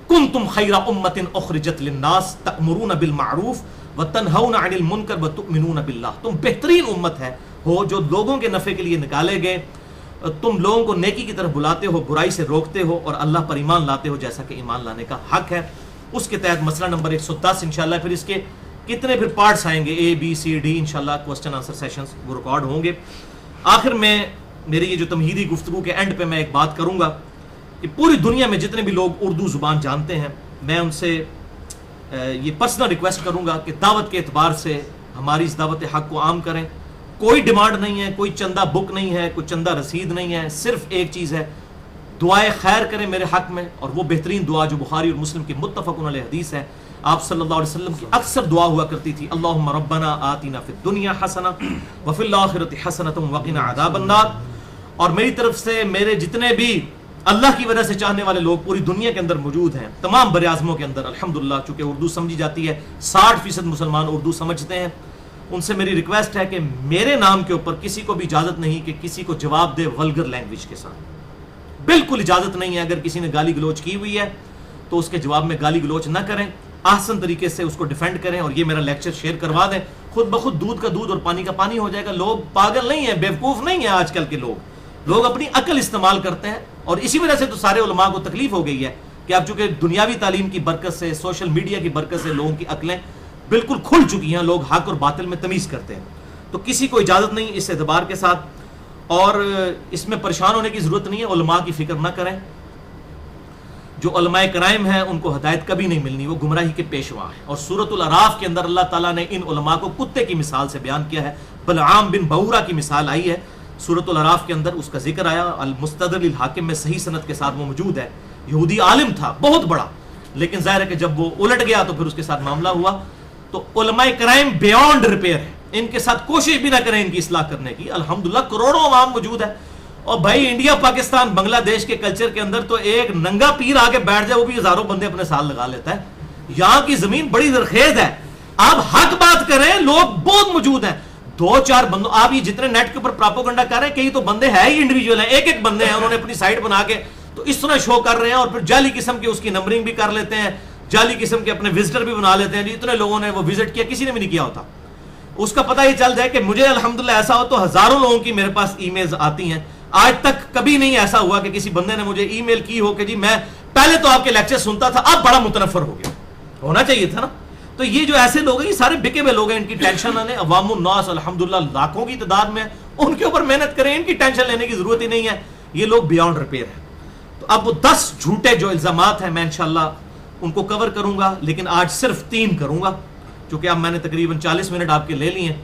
کنتم خیر امۃ اخرجت للناس تأمرون بالمعروف وتنہون عن المنکر وتؤمنون باللہ. تم بہترین امت ہو جو لوگوں کے نفع کے لیے نکالے گئے. تم لوگوں کو نیکی کی طرف بلاتے ہو، برائی سے روکتے ہو اور اللہ پر ایمان لاتے ہو جیسا کہ ایمان لانے کا حق ہے. اس کے تحت مسئلہ نمبر 110 انشاءاللہ. پھر اس کے کتنے پھر پارٹس آئیں گے، A B C D، انشاءاللہ کوسچن آنسر سیشنز وہ ریکارڈ ہوں گے. آخر میں میری یہ جو تمہیدی گفتگو کے اینڈ پہ میں ایک بات کروں گا کہ پوری دنیا میں جتنے بھی لوگ اردو زبان جانتے ہیں، میں ان سے یہ پرسنل ریکویسٹ کروں گا کہ دعوت کے اعتبار سے ہماری اس دعوت حق کو عام کریں. کوئی ڈیمانڈ نہیں ہے، کوئی چندہ بک نہیں ہے، کوئی چندہ رسید نہیں ہے. صرف ایک چیز ہے، دعائے خیر کریں میرے حق میں. اور وہ بہترین دعا جو بخاری اور مسلم کی متفق علیہ حدیث ہے، آپ صلی اللہ علیہ وسلم کی اکثر دعا ہوا کرتی تھی، اللہم ربنا آتنا فی الدنیا حسنہ وفی الآخرۃ حسنۃ وقنا عذاب النار. اور میری طرف سے میرے جتنے بھی اللہ کی وجہ سے چاہنے والے لوگ پوری دنیا کے اندر موجود ہیں، تمام بر اعظموں کے اندر الحمدللہ، چونکہ اردو سمجھی جاتی ہے، 60% مسلمان اردو سمجھتے ہیں. ان سے میری ریکویسٹ ہے کہ میرے نام کے اوپر کسی کو بھی اجازت نہیں کہ کسی کو جواب دے ولگر لینگویج کے ساتھ. بالکل اجازت نہیں ہے. اگر کسی نے گالی گلوچ کی ہوئی ہے تو اس کے جواب میں گالی گلوچ نہ کریں، احسن طریقے سے اس کو ڈیفینڈ کریں. اور یہ میرا لیکچر شیئر کروا دیں، خود بخود دودھ کا دودھ اور پانی کا پانی ہو جائے گا. لوگ پاگل نہیں ہیں، بیوقوف نہیں ہیں. آج کل کے لوگ اپنی عقل استعمال کرتے ہیں. اور اسی وجہ سے تو سارے علماء کو تکلیف ہو گئی ہے کہ اب چونکہ دنیاوی تعلیم کی برکت سے، سوشل میڈیا کی برکت سے لوگوں کی عقلیں بالکل کھل چکی ہیں، لوگ حق اور باطل میں تمیز کرتے ہیں. تو کسی کو اجازت نہیں اس اعتبار کے ساتھ. اور اس میں پریشان ہونے کی ضرورت نہیں ہے، علماء کی فکر نہ کریں. جو علماء کرام ہیں ان کو ہدایت کبھی نہیں ملنی، وہ گمراہی کے پیشوا ہیں. اور سورۃ الاعراف کے اندر اللہ تعالیٰ نے ان علماء کو کتے کی مثال سے بیان کیا ہے. بلعام بن بورا کی مثال آئی ہے سورۃ الاعراف کے اندر، اس کا ذکر آیا. المستدرک للحاکم میں صحیح سند کے ساتھ وہ موجود ہے. یہودی عالم تھا بہت بڑا، لیکن ظاہر ہے کہ جب وہ الٹ گیا تو پھر اس کے ساتھ معاملہ ہوا. تو علماء کرام بیانڈ ریپیئر ہیں، ان کے ساتھ کوشش بھی نہ کریں ان کی اصلاح کرنے کی. الحمدللہ کروڑوں عوام موجود ہے. اور بھائی انڈیا، پاکستان، بنگلہ دیش کے کلچر کے اندر تو ایک ننگا پیر آگے بیٹھ جائے وہ بھی ہزاروں بندے اپنے ساتھ لگا لیتا ہے. یہاں کی زمین بڑی زرخیز ہے. آپ حق بات کریں, لوگ بہت موجود ہیں, 2-4 بندوں, آپ یہ جتنے نیٹ کے اوپر پراپوگنڈا کر رہے ہیں, کئی تو بندے ہیں ہی انڈیویجول ہیں, ایک بندے ہیں, انہوں نے اپنی سائٹ بنا کے تو اس طرح شو کر رہے ہیں, اور پھر جعلی قسم کی اس کی نمبرنگ بھی کر لیتے ہیں, جعلی قسم کے اپنے وزٹر بھی بنا لیتے ہیں. اتنے لوگوں نے وہ وزٹ کیا, کسی نے بھی نہیں کیا ہوتا. اس کا پتہ یہ چل جائے کہ مجھے الحمدللہ ایسا ہو تو ہزاروں لوگوں کی میرے پاس ای میلز آتی ہیں. آج تک کبھی نہیں ایسا ہوا کہ کسی بندے نے مجھے ای میل کی ہو کہ جی میں پہلے تو آپ کے لیکچر سنتا تھا, اب بڑا متنفر ہو گیا. ہونا چاہیے تھا نا. تو یہ جو ایسے لوگ ہیں, یہ سارے بکے ہوئے لوگ ہیں, ان کی ٹینشن نہ لیں. عوام الناس الحمدللہ لاکھوں کی تعداد میں, ان کے اوپر محنت کریں, ان کی ٹینشن لینے کی ضرورت ہی نہیں ہے. یہ لوگ بیانڈ ریپیئر ہیں. تو اب وہ 10 جھوٹے جو الزامات ہیں میں انشاءاللہ ان کو کور کروں گا, لیکن آج صرف 3 کروں گا, چونکہ اب میں نے تقریباً 40 منٹ آپ کے لے لیے ہیں.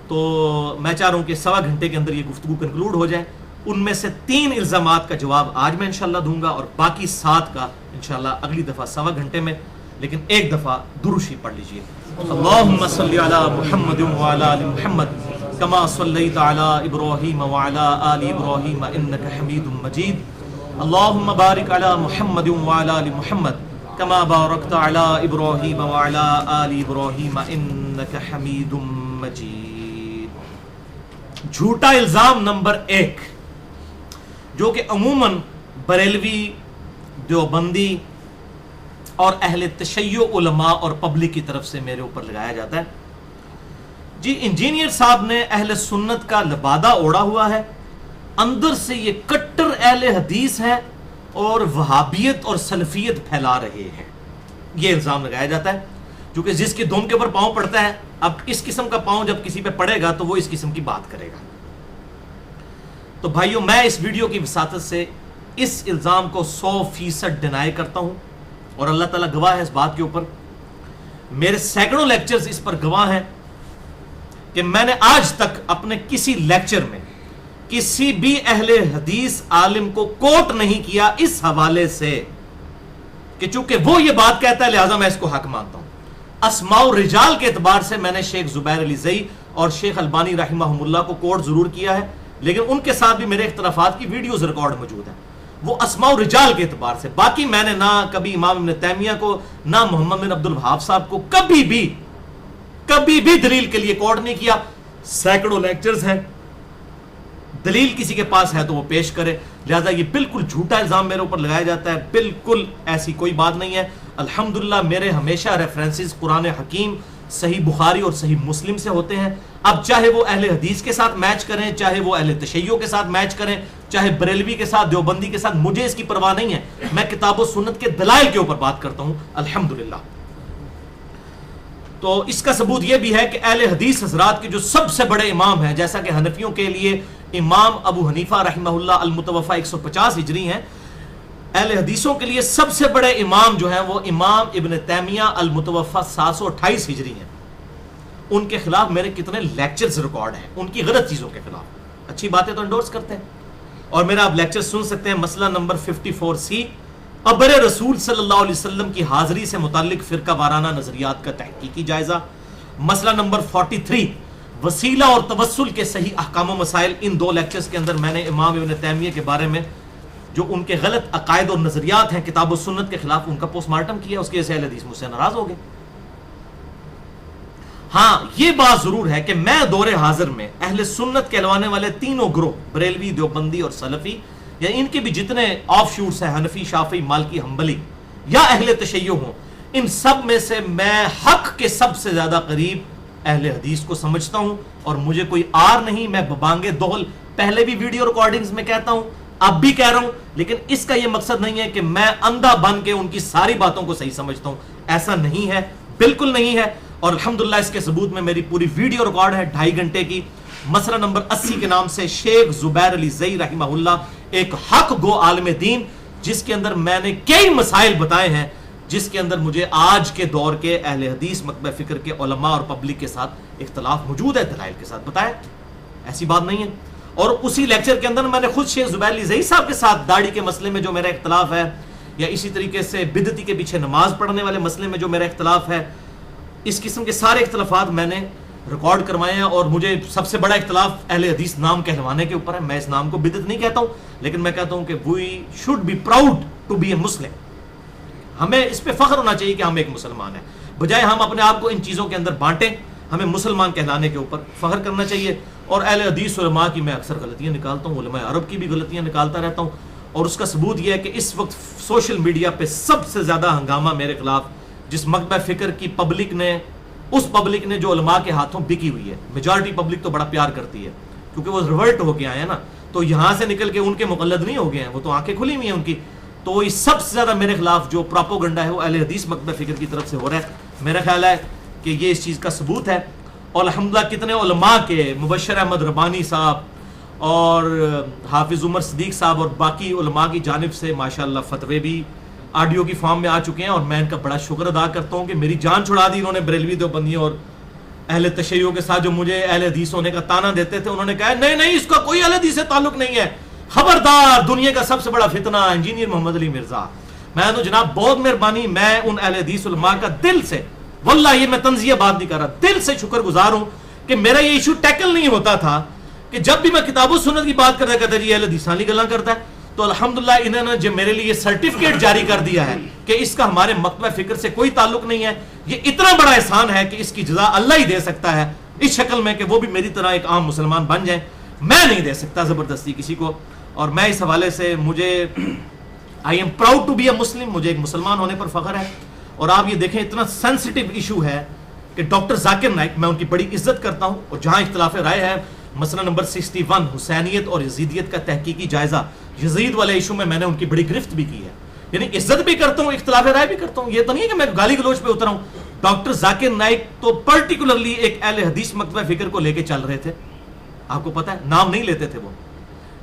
تو میں چاہ رہا ہوں کہ 1.25 گھنٹے کے اندر یہ گفتگو کنکلوڈ ہو جائے. ان میں سے 3 الزامات کا جواب آج میں انشاءاللہ دوں گا, اور باقی 7 کا انشاءاللہ اگلی دفعہ 1.25 گھنٹے میں. لیکن ایک دفعہ درود شریف پڑھ لیجئے. اللہم صلی علی محمد وعلی آل محمد کما صلیت علی ابراہیم وعلی آل ابراہیم انک حمید مجید. اللہم بارک علی محمد وعلی آل محمد کما بارکت علی ابراہیم وعلی آل ابراہیم انک حمید مجید. جھوٹا الزام نمبر 1 جو کہ عموماً بریلوی, دیوبندی اور اہل تشیع علماء اور پبلک کی طرف سے میرے اوپر لگایا جاتا ہے. جی انجینئر صاحب نے اہل سنت کا لبادہ اوڑا ہوا ہے, اندر سے یہ کٹر اہل حدیث ہے اور وہابیت اور سلفیت پھیلا رہے ہیں. یہ الزام لگایا جاتا ہے, جو کہ جس کے دم کے اوپر پاؤں پڑتا ہے, اب اس قسم کا پاؤں جب کسی پہ پڑے گا تو وہ اس قسم کی بات کرے گا. تو بھائیوں, میں اس ویڈیو کی وساطت سے اس الزام کو 100% ڈینائی کرتا ہوں, اور اللہ تعالیٰ گواہ ہے اس بات کے اوپر. میرے سینکڑوں لیکچرز اس پر گواہ ہیں کہ میں نے آج تک اپنے کسی لیکچر میں کسی بھی اہل حدیث عالم کو کوٹ نہیں کیا اس حوالے سے کہ چونکہ وہ یہ بات کہتا ہے لہٰذا میں اس کو حق مانتا ہوں. اسماء الرجال کے اعتبار سے میں نے شیخ زبیر علی زئی اور شیخ البانی رحمہم اللہ کو کوٹ ضرور کیا ہے, لیکن ان کے ساتھ بھی میرے اختلافات کی ویڈیوز ریکارڈ موجود ہیں. وہ اسماء الرجال کے اعتبار سے. باقی میں نے نہ کبھی امام ابن تیمیہ کو, نہ محمد بن عبد الوہاب صاحب کو کبھی بھی دلیل کے لیے کوٹ نہیں کیا. سینکڑوں لیکچرز ہیں, دلیل کسی کے پاس ہے تو وہ پیش کرے. لہذا یہ بالکل جھوٹا الزام میرے اوپر لگایا جاتا ہے, بالکل ایسی کوئی بات نہیں ہے. الحمدللہ میرے ہمیشہ ریفرنسز قرآن حکیم, صحیح بخاری اور صحیح مسلم سے ہوتے ہیں. اب چاہے وہ اہل حدیث کے ساتھ میچ کریں, چاہے وہ اہل تشیع کے ساتھ میچ کریں, چاہے بریلوی کے ساتھ, دیوبندی کے ساتھ, مجھے اس کی پرواہ نہیں ہے. میں کتاب و سنت کے دلائل کے اوپر بات کرتا ہوں الحمدللہ. تو اس کا ثبوت یہ بھی ہے کہ اہل حدیث حضرات کے جو سب سے بڑے امام ہیں, جیسا کہ حنفیوں کے لیے امام ابو حنیفہ رحمہ اللہ المتوفی 150 ہجری ہیں, اہل حدیثوں کے لیے سب سے بڑے امام جو ہیں وہ امام ابن تیمیہ المتوفی 728 ہجری ہیں. ان کے خلاف میرے کتنے لیکچرز ریکارڈ ہیں, ان کی غلط چیزوں کے خلاف. اچھی باتیں تو انڈورس کرتے ہیں, اور میرا آپ لیکچر سن سکتے ہیں. مسئلہ نمبر 54C, قبر رسول صلی اللہ علیہ وسلم کی حاضری سے متعلق فرقہ وارانہ نظریات کا تحقیقی جائزہ. مسئلہ نمبر 43, وسیلہ اور توسل کے صحیح احکام و مسائل. ان 2 لیکچرز کے اندر میں نے امام ابن تیمیہ کے بارے میں جو ان کے غلط عقائد اور نظریات ہیں کتاب و سنت کے خلاف, ان کا پوسٹ مارٹم کیا. اس کی وجہ سے اہل حدیث مجھ سے ناراض ہو گئے. ہاں یہ بات ضرور ہے کہ میں دور حاضر میں اہل سنت کہلوانے والے تینوں گروہ, بریلوی, دیوبندی اور سلفی, یا ان کے بھی جتنے آف شوٹس ہیں, حنفی, شافعی, مالکی, حنبلی یا اہل تشیع ہوں, ان سب میں سے میں حق کے سب سے زیادہ قریب اہل حدیث کو سمجھتا ہوں. اور مجھے کوئی آر نہیں, میں ببانگے دہل پہلے بھی ویڈیو ریکارڈنگز میں کہتا ہوں, اب بھی کہہ رہا ہوں. لیکن اس کا یہ مقصد نہیں ہے کہ میں اندھا بن کے ان کی ساری باتوں کو صحیح سمجھتا ہوں, ایسا نہیں ہے, بالکل نہیں ہے. اور الحمدللہ اس کے ثبوت میں میری پوری ویڈیو ریکارڈ ہے 2.5 گھنٹے کی. مسئلہ نمبر 80 کے نام سے شیخ زبیر علی زئی رحمہ اللہ ایک حق گو عالم دین, جس کے اندر میں نے کئی مسائل بتائے ہیں جس کے اندر مجھے آج کے دور کے اہل حدیث مکتبہ فکر کے علماء اور پبلک کے ساتھ اختلاف موجود ہے, دلائل کے ساتھ بتایا, ایسی بات نہیں ہے. اور اسی لیکچر کے اندر میں نے خود شیخ زبیر علی زئی صاحب کے ساتھ داڑھی کے مسئلے میں جو میرا اختلاف ہے, یا اسی طریقے سے بدعتی کے پیچھے نماز پڑھنے والے مسئلے میں جو میرا اختلاف ہے, اس قسم کے سارے اختلافات میں نے ریکارڈ کروائے ہیں. اور مجھے سب سے بڑا اختلاف اہل حدیث نام کہلوانے کے اوپر ہے. میں اس نام کو بدعت نہیں کہتا ہوں, لیکن میں کہتا ہوں کہ we should be proud to be a Muslim. ہمیں اس پہ فخر ہونا چاہیے کہ ہم ایک مسلمان ہیں. بجائے ہم اپنے آپ کو ان چیزوں کے اندر بانٹیں. ہمیں مسلمان کہلانے کے اوپر فخر کرنا چاہیے. اور اہل حدیث علماء کی میں اکثر غلطیاں نکالتا ہوں, علماء عرب کی بھی غلطیاں نکالتا رہتا ہوں, اور اس کا ثبوت یہ ہے کہ اس وقت سوشل میڈیا پہ سب سے زیادہ ہنگامہ میرے خلاف جس مکتبہ فکر کی پبلک نے, اس پبلک نے جو علماء کے ہاتھوں بکی ہوئی ہے. میجارٹی پبلک تو بڑا پیار کرتی ہے کیونکہ وہ ریورٹ ہو کے آئے ہیں نا, تو یہاں سے نکل کے ان کے مقلد نہیں ہو گئے ہیں, وہ تو آنکھیں کھلی ہوئی ہیں ان کی. تو یہ سب سے زیادہ میرے خلاف جو پراپوگنڈا ہے وہ اہل حدیث مکتبہ فکر کی طرف سے ہو رہا ہے. میرا خیال ہے کہ یہ اس چیز کا ثبوت ہے. اور الحمدللہ کتنے علماء کے, مبشر احمد ربانی صاحب اور حافظ عمر صدیق صاحب اور باقی علماء کی جانب سے ماشاءاللہ فتوے بھی آڈیو کی فارم میں آ چکے ہیں, اور میں ان کا بڑا شکر ادا کرتا ہوں کہ میری جان چھڑا دی انہوں نے. بریلوی دیوبندیوں اور اہل تشیعوں کے ساتھ جو مجھے اہل حدیث ہونے کا تانا دیتے تھے, انہوں نے کہا نہیں نہیں اس کا کوئی اہل حدیث سے تعلق نہیں ہے, خبردار, دنیا کا سب سے بڑا فتنہ انجینئر محمد علی مرزا. میں تو جناب بہت مہربانی, میں ان اہل حدیث علماء کا دل سے, واللہ یہ میں تنزیہ بات نہیں کر رہا, دل سے شکر گزار ہوں کہ میرا یہ ایشو ٹیکل نہیں ہوتا تھا کہ جب بھی میں کتاب و سنت کی بات کرتا کہتا جی اہل حدیث والی گلاں کرتا ہے. تو الحمدللہ انہوں نے جو میرے لیے سرٹیفکیٹ جاری کر دیا ہے کہ اس کا ہمارے مکتبہ فکر سے کوئی تعلق نہیں ہے, یہ اتنا بڑا احسان ہے کہ اس کی جزا اللہ ہی دے سکتا ہے اس شکل میں کہ وہ بھی میری طرح ایک عام مسلمان بن جائیں. میں نہیں دے سکتا زبردستی کسی کو. اور میں اس حوالے سے مجھے I am proud to be a Muslim, مجھے ایک مسلمان ہونے پر فخر ہے. اور آپ یہ دیکھیں اتنا سینسٹیو ایشو ہے کہ ڈاکٹر ذاکر نائک, میں ان کی بڑی عزت کرتا ہوں, اور جہاں اختلاف رائے ہے مسئلہ نمبر 61 حسینیت اور یزیدیت کا تحقیقی جائزہ, یزید والے ایشو میں نے ان کی بڑی گرفت بھی کی ہے. یعنی عزت بھی کرتا ہوں, اختلاف رائے بھی کرتا ہوں, یہ تو نہیں ہے کہ میں گالی گلوچ پہ اترا ہوں. ڈاکٹر ذاکر نائک تو پرٹیکولرلی ایک اہل حدیث مکتبہ فکر کو لے کے چل رہے تھے, آپ کو پتا ہے, نام نہیں لیتے تھے وہ,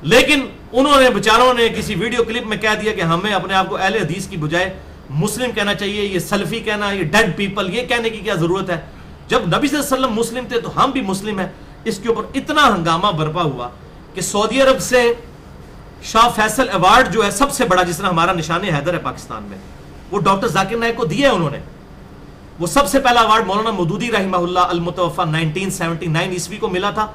لیکن انہوں نے بیچاروں نے کسی ویڈیو کلپ میں کہہ دیا کہ ہمیں اپنے آپ کو اہل حدیث کی بجائے مسلم کہنا چاہیے, یہ سلفی کہنا, یہ ڈیڈ پیپل, یہ کہنے کی کیا ضرورت ہے, جب نبی صلی اللہ علیہ وسلم مسلم تھے تو ہم بھی مسلم ہیں. اس کے اوپر اتنا ہنگامہ برپا ہوا کہ سعودی عرب سے شاہ فیصل ایوارڈ جو ہے سب سے بڑا, جس طرح ہمارا نشان حیدر ہے پاکستان میں, وہ ڈاکٹر ذاکر نائک کو دیا ہے انہوں نے. وہ سب سے پہلا ایوارڈ مولانا مودودی رحمہ اللہ المتوفا 1979 عیسوی کو ملا تھا,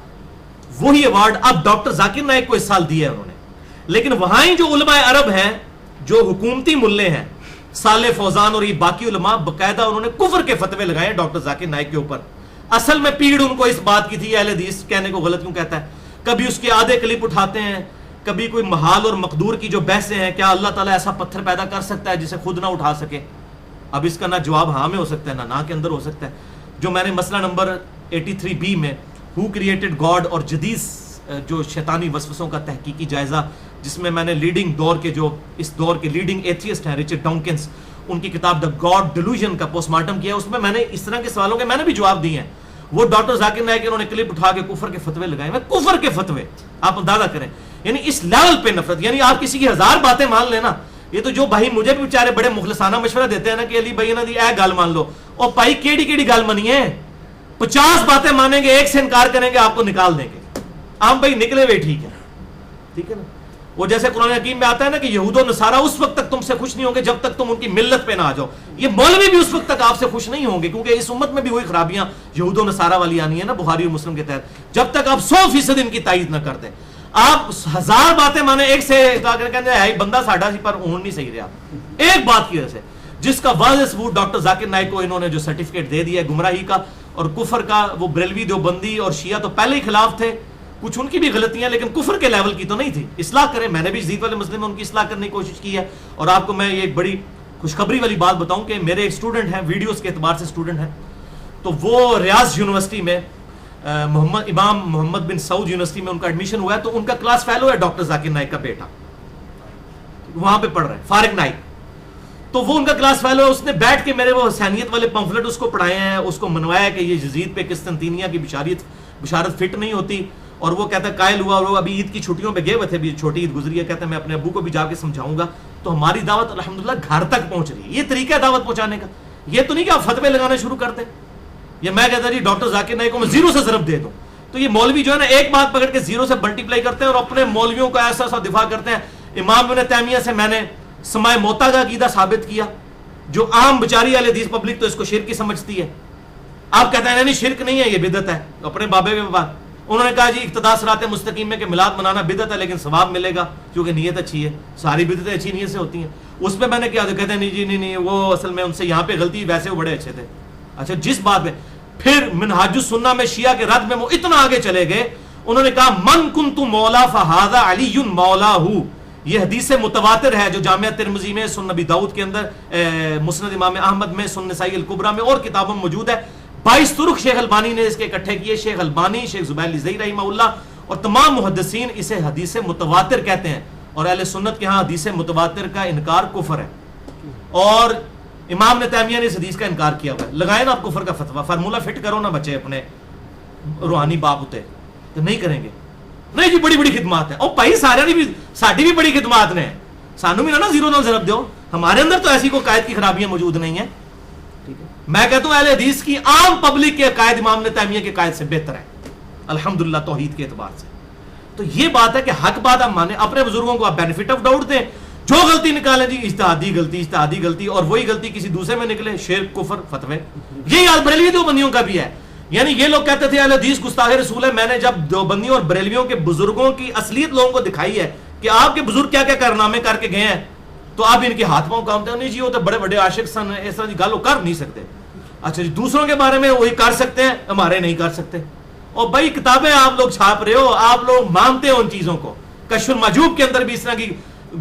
وہی ایوارڈ اب ڈاکٹر ذاکر نائک کو اس سال دیا ہے انہوں نے. لیکن وہاں ہی جو علماء عرب ہیں, جو حکومتی ملے ہیں, صالح فوزان اور یہ باقی علماء, باقاعدہ انہوں نے کفر کے فتوے لگائے ڈاکٹر ذاکر نائک کے اوپر. اصل میں پیڑ ان کو اس بات کی تھی اہل حدیث کہنے کو غلط کیوں کہتا ہے. کبھی اس کے آدھے کلپ اٹھاتے ہیں, کبھی کوئی محال اور مقدور کی جو بحثیں ہیں, کیا اللہ تعالیٰ ایسا پتھر پیدا کر سکتا ہے جسے خود نہ اٹھا سکے. اب اس کا نہ جواب ہاں میں ہو سکتا ہے نہ کے اندر ہو سکتا ہے. جو میں نے مسئلہ نمبر 83B میں ہو کریٹڈ گاڈ اور جدید جو شیطانی وسوسوں کا تحقیقی جائزہ, جس میں نے لیڈنگ دور کے جو اس دور کے لیڈنگ ایتھیسٹ ہیں رچرڈ ڈاؤکنس, ان کی کتاب دا گاڈ ڈیلوژن کا پوسٹ مارٹم کیا, اس میں نے اس طرح کے سوالوں کے میں نے بھی جواب دیے ہیں. وہ ڈاکٹر ذاکر نائک انہوں نے کلپ اٹھا کے کفر کے فتوے لگائے. میں کفر کے فتوے, آپ اندازہ کریں, یعنی اس لیول پہ نفرت. یعنی آپ کسی کی 1000 باتیں مان لینا, یہ تو جو بھائی مجھے بھی بیچارے بڑے مخلصانہ مشورہ دیتے ہیں نا کہ علی بھائی نا دی اے گل مان لو, اور بھائی کیڑی گل منی ہے, 50 باتیں مانیں گے, ایک سے انکار کریں گے, آپ کو نکال دیں گے. عام بھائی نکلے ہوئے ٹھیک ہے نا. وہ جیسے قرآن حکیم میں آتا ہے نا کہ یہود و نصارہ اس وقت تک تم سے خوش نہیں ہوں گے جب تک تم ان کی ملت پہ نہ آ جاؤ. یہ مولوی بھی اس وقت تک آپ سے خوش نہیں ہوں گے, کیونکہ اس امت میں بھی وہی خرابیاں یہود و نصارہ والی آنی ہے نا بخاری اور مسلم کے تحت, جب تک آپ 100% ان کی تائید نہ کر دیں. آپ 1000 باتیں مانیں, ایک سے کہتے ہیں بندہ ساڈا سی پر اون نہیں صحیح رہا, ایک بات کی وجہ سے, جس کا واضح ثبوت ڈاکٹر ذاکر نائک کو انہوں نے جو سرٹیفکیٹ دے دیا ہے گمراہی کا اور کفر کا. وہ بریلوی دیوبندی اور شیعہ تو پہلے ہی خلاف تھے, کچھ ان کی بھی غلطیاں, لیکن کفر کے لیول کی تو نہیں تھی. اصلاح کریں, میں نے بھی یزید والے مسلم میں ان کی اصلاح کرنے کی کوشش کی ہے. اور آپ کو میں یہ ایک بڑی خوشخبری والی بات بتاؤں کہ میرے ایک اسٹوڈنٹ ہیں, ویڈیوز کے اعتبار سے اسٹوڈنٹ ہیں, تو وہ ریاض یونیورسٹی میں امام محمد بن سعود یونیورسٹی میں ان کا ایڈمیشن ہوا ہے, تو ان کا کلاس فیلو ہے ڈاکٹر ذاکر نائک کا بیٹا, وہاں پہ پڑھ رہا ہے, فارق نائک. تو وہ ان کا کلاس فیلو ہے, اس نے بیٹھ کے میرے وہ حسینیت والے پمفلٹ اس کو پڑھائے ہیں, اس کو منوایا کہ یہ یزید پہ قسطنطینیہ کی بشارت فٹ نہیں ہوتی. اور وہ کہتا ہے قائل ہوا, اور وہ ابھی عید کی چھٹیوں پہ گئے ہوئے تھے, ابھی چھوٹی عید گزری ہے, کہتا ہے میں اپنے ابو کو بھی جا کے سمجھاؤں گا. تو ہماری دعوت الحمدللہ گھر تک پہنچ رہی ہے. یہ طریقہ ہے دعوت پہنچانے کا, یہ تو نہیں کہ آپ فتوے لگانا شروع کر دیں. یہ میں کہتا جی ڈاکٹر ذاکر نائک کو میں 0 سے ضرب دے دوں, تو یہ مولوی جو ہے نا ایک بات پکڑ کے 0 سے ملٹیپلائی کرتے ہیں اور اپنے مولویوں کا ایسا دفاع کرتے ہیں. امام ابن تیمیہ سے میں نے سماع موتا کا عقیدہ ثابت کیا, جو عام بیچاری اہل حدیث پبلک تو اس کو شرک ہی سمجھتی ہے. آپ کہتے ہیں نہیں شرک نہیں ہے, یہ بدعت ہے. اپنے بابے کے بات انہوں نے کہا جی اقتداء صراط مستقیم میں کہ میلاد منانا بدعت ہے لیکن ثواب ملے گا کیونکہ نیت اچھی ہے. ساری بدعتیں اچھی نیت سے ہوتی ہیں. اس پہ میں نے کیا, کہتے ہیں نہیں جی نہیں, وہ اصل میں ان سے یہاں پہ غلطی, ویسے وہ بڑے اچھے تھے. اچھا جس بات میں پھر منہاج السنہ میں شیعہ کے رد میں وہ اتنا آگے چلے گئے, انہوں نے کہا من کنت مولا فہذا علی مولا ہو. یہ حدیث متواتر ہے جو جامعہ ترمذی میں, سنن نبی داؤد کے اندر, مسند امام احمد میں, سنن نسائی الکبریٰ میں اور کتابوں میں موجود ہے. 22 طرق شیخ البانی نے اس کے اکٹھے کیے. شیخ البانی, شیخ زبیر الزئی رحمہ اللہ اور تمام محدثین اسے حدیث متواتر کہتے ہیں, اور اہل سنت کے ہاں حدیث متواتر کا انکار کفر ہے, اور امام نے تیمیہ نے اس حدیث کا انکار کیا ہوا ہے. لگائیں نا آپ کفر کا فتویٰ, فارمولہ فٹ کرو نا بچے اپنے روحانی باپ ہوتے تو نہیں کریں گے. نہیں جی بڑی بڑی خدمات ہیں, اور بھائی سارے بھی ساڈی بھی بڑی خدمات نے, سانو بھی نا زیرو نال ضرب دیو. ہمارے اندر تو ایسی کوئی قائد کی خرابیاں موجود نہیں ہیں. میں کہتا ہوں اہل حدیث کی عام پبلک کے عقائد امام نے تیمیہ کے قائد سے بہتر ہے الحمدللہ توحید کے اعتبار سے. تو یہ بات ہے کہ حق بات آپ مانیں, اپنے بزرگوں کو آپ بینیفٹ آف ڈاؤٹ دیں, جو غلطی نکالیں جی اجتہادی غلطی, اور وہی غلطی کسی دوسرے میں نکلے, شرک کفر فتوے. یہی حال بریلوی دیوبندیوں کا بھی ہے. یعنی یہ لوگ کہتے تھے اہل حدیث گستاخ رسول ہے. میں نے جب دیوبندیوں اور بریلویوں کے بزرگوں کی اصلیت لوگوں کو دکھائی ہے کہ آپ کے بزرگ کیا کیا کارنامے کر کے گئے ہیں, تو آپ ان کے ہاتھ پاؤں کامتے ہیں, نہیں جی وہ تو بڑے بڑے عاشق سن, اس طرح کی گل وہ کر نہیں سکتے. اچھا جی دوسروں کے بارے میں وہی کر سکتے ہیں, ہمارے نہیں کر سکتے. اور بھائی کتابیں آپ لوگ چھاپ رہے ہو, آپ لوگ مانتے ہو ان چیزوں کو. کشف المحجوب کے اندر بھی اس طرح کی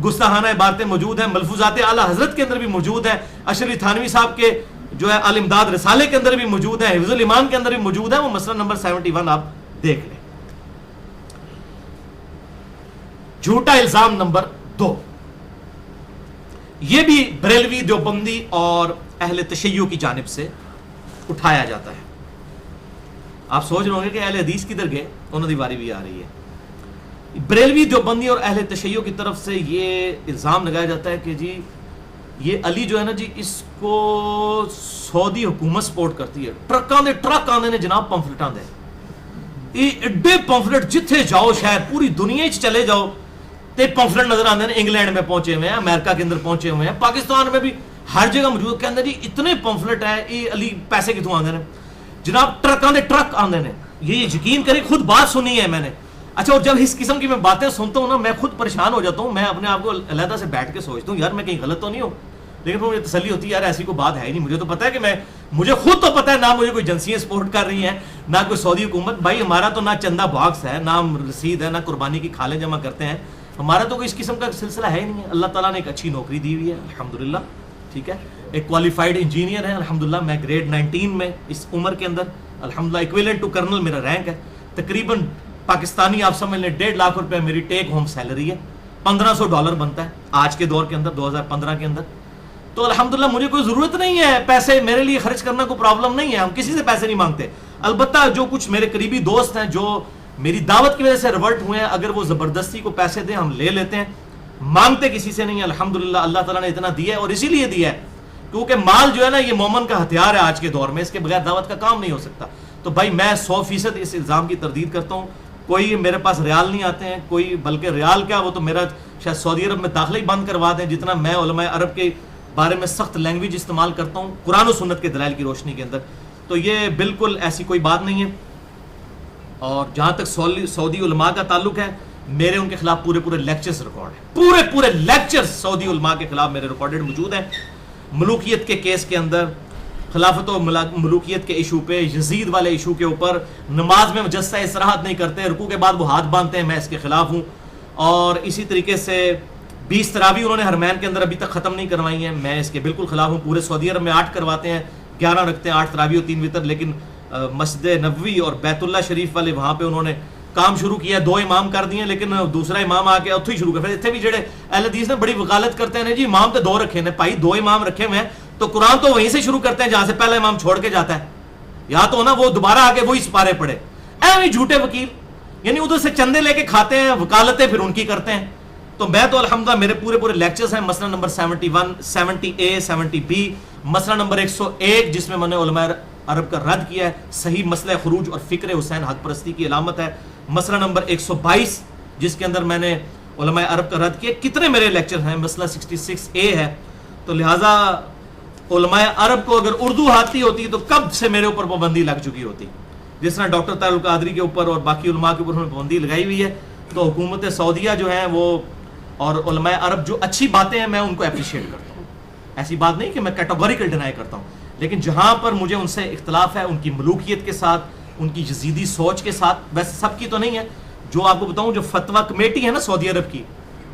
گستاخانہ عبارتیں موجود ہیں, ملفوظات اعلی حضرت کے اندر بھی موجود ہیں, اشرف تھانوی صاحب کے جو ہے الامداد رسالے کے اندر بھی موجود ہے, حفظ الایمان کے اندر بھی موجود ہے. وہ مسئلہ نمبر 71 آپ دیکھ لیں. جھوٹا الزام نمبر 2, یہ بھی بریلوی دیوبندی اور اہل تشیع کی جانب سے اٹھایا جاتا ہے. آپ سوچ رہے ہوں گے کہ اہل حدیث کدھر گئے, انہوں کی باری بھی آ رہی ہے. بریلوی دیوبندی اور اہل تشیع کی طرف سے یہ الزام لگایا جاتا ہے کہ جی یہ علی جو ہے نا جی, اس کو سعودی حکومت سپورٹ کرتی ہے. ٹرک آندے نے جناب پمفلٹاں دے, یہ ایڈے پمفلٹ جتھے جاؤ شاید پوری دنیا چ چلے جاؤ تے پمفلٹ نظر آندے ہیں. انگلینڈ میں پہنچے ہوئے ہیں, امریکہ کے اندر پہنچے ہوئے ہیں, پاکستان میں بھی ہر جگہ موجود. کہندے جی اتنے پمفلٹ ہیں, یہ علی پیسے کتوں آندے ہیں جناب, ٹرک آندے ہیں. یہ یقین کریں خود بات سنی ہے میں نے. اچھا اور جب اس قسم کی میں باتیں سنتا ہوں نا, میں خود پریشان ہو جاتا ہوں. میں اپنے آپ کو علیحدہ سے بیٹھ کے سوچتا ہوں یار میں کہیں غلط تو نہیں ہوں, لیکن مجھے تسلی ہوتی ہے یار ایسی کوئی بات ہے ہی نہیں. مجھے تو پتا ہے کہ مجھے خود تو پتا ہے, نہ مجھے کوئی ایجنسیاں سپورٹ کر رہی ہیں, نہ کوئی سعودی حکومت. بھائی ہمارا تو نہ چندہ باکس ہے, نہ رسید ہے, نہ قربانی کی کھالیں جمع کرتے ہیں. ہمارا تو کوئی اس قسم کا سلسلہ ہے ہی نہیں ہے. اللہ تعالیٰ نے ایک اچھی نوکری دی ہوئی ہے الحمدللہ, ٹھیک ہے, ایک کوالیفائڈ انجینئر ہے الحمدللہ. میں گریڈ 19 میں اس عمر کے اندر الحمدللہ ایکویلنٹ ٹو کرنل میرا رینک ہے. تقریباً پاکستانی آپ سمجھ لیں 1.5 لاکھ روپے میری ٹیک ہوم سیلری ہے. $1500 بنتا ہے آج کے دور کے اندر 2015 کے اندر. تو الحمدللہ مجھے کوئی ضرورت نہیں ہے پیسے میرے لیے خرچ کرنا, کوئی پرابلم نہیں ہے. ہم کسی سے پیسے نہیں مانگتے. البتہ جو کچھ میرے قریبی دوست ہیں جو میری دعوت کی وجہ سے ریورٹ ہوئے ہیں, اگر وہ زبردستی کو پیسے دیں ہم لے لیتے ہیں, مانگتے کسی سے نہیں ہیں. الحمدللہ اللہ تعالیٰ نے اتنا دیا ہے, اور اسی لیے دیا ہے کیونکہ مال جو ہے نا یہ مومن کا ہتھیار ہے آج کے دور میں, اس کے بغیر دعوت کا کام نہیں ہو سکتا. تو بھائی میں 100% اس الزام کی تردید کرتا ہوں. کوئی میرے پاس ریال نہیں آتے ہیں, کوئی بلکہ ریال کیا وہ تو میرا شاید سعودی عرب میں داخلہ ہی بند کروا دیں, جتنا میں علماء عرب کے بارے میں سخت لینگویج استعمال کرتا ہوں قرآن و سنت کے دلائل کی روشنی کے اندر. تو یہ بالکل ایسی کوئی بات نہیں ہے. اور جہاں تک سعودی علماء کا تعلق ہے, میرے ان کے خلاف پورے لیکچرز ریکارڈ ہیں, پورے لیکچرز سعودی علماء کے خلاف میرے ریکارڈڈ موجود ہیں. ملوکیت کے کیس کے اندر, خلافت و ملوکیت کے ایشو پہ, یزید والے ایشو کے اوپر, نماز میں جسہ استراحت نہیں کرتے, رکوع کے بعد وہ ہاتھ باندھتے ہیں, میں اس کے خلاف ہوں. اور اسی طریقے سے 20 تراویح انہوں نے حرمین کے اندر ابھی تک ختم نہیں کروائی ہیں, میں اس کے بالکل خلاف ہوں. پورے سعودی عرب میں 8 کرواتے ہیں, 11 رکھتے ہیں, 8 تراویح و 3 وتر. لیکن مسجد نبوی اور بیت اللہ شریف والے وہاں پہ انہوں نے کام شروع کیا, 2 امام کر دیے, لیکن دوسرا امام آ کے اتھو ہی شروع کر. پھر اتنے بھی جڑے اہل حدیث نے بڑی وکالت کرتے ہیں جی امام تو 2 رکھے ہیں. بھائی 2 امام رکھے ہوئے ہیں تو قرآن تو وہیں سے شروع کرتے ہیں جہاں سے پہلا امام چھوڑ کے جاتا ہے, یا تو نا وہ دوبارہ آ کے وہی سپارے پڑے. ایویں جھوٹے وکیل, یعنی ادھر سے چندے لے کے کھاتے ہیں, وکالتیں پھر ان کی کرتے ہیں. تو میں تو الحمدللہ میرے پورے لیکچرز ہیں. مسئلہ نمبر 71, 70A, 70B, مسئلہ نمبر 101 جس میں میں نے علماء عرب کا رد کیا ہے, صحیح مسئلہ خروج اور فکر حسین حق پرستی کی علامت ہے. مسئلہ نمبر 122 جس کے اندر میں نے علماء عرب کا رد کیا. کتنے میرے لیکچر ہیں, مسئلہ 66A ہے. تو لہٰذا علماء عرب کو اگر اردو آتی ہوتی تو کب سے میرے اوپر پابندی لگ چکی ہوتی. جس طرح ڈاکٹر طاہر القادری کے اوپر اور باقی علماء کے اوپر انہوں نے پابندی لگائی ہوئی ہے. تو حکومت سعودیہ جو ہیں وہ اور علماء عرب جو اچھی باتیں ہیں میں ان کو اپریشیٹ کرتا ہوں. ایسی بات نہیں کہ میں کیٹیگوریکل ڈینائی کرتا ہوں, لیکن جہاں پر مجھے ان سے اختلاف ہے ان کی ملوکیت کے ساتھ، ان کی یزیدی سوچ کے ساتھ، ویسے سب کی تو نہیں ہے، جو آپ کو بتاؤں جو فتویٰ کمیٹی ہے نا سعودی عرب کی،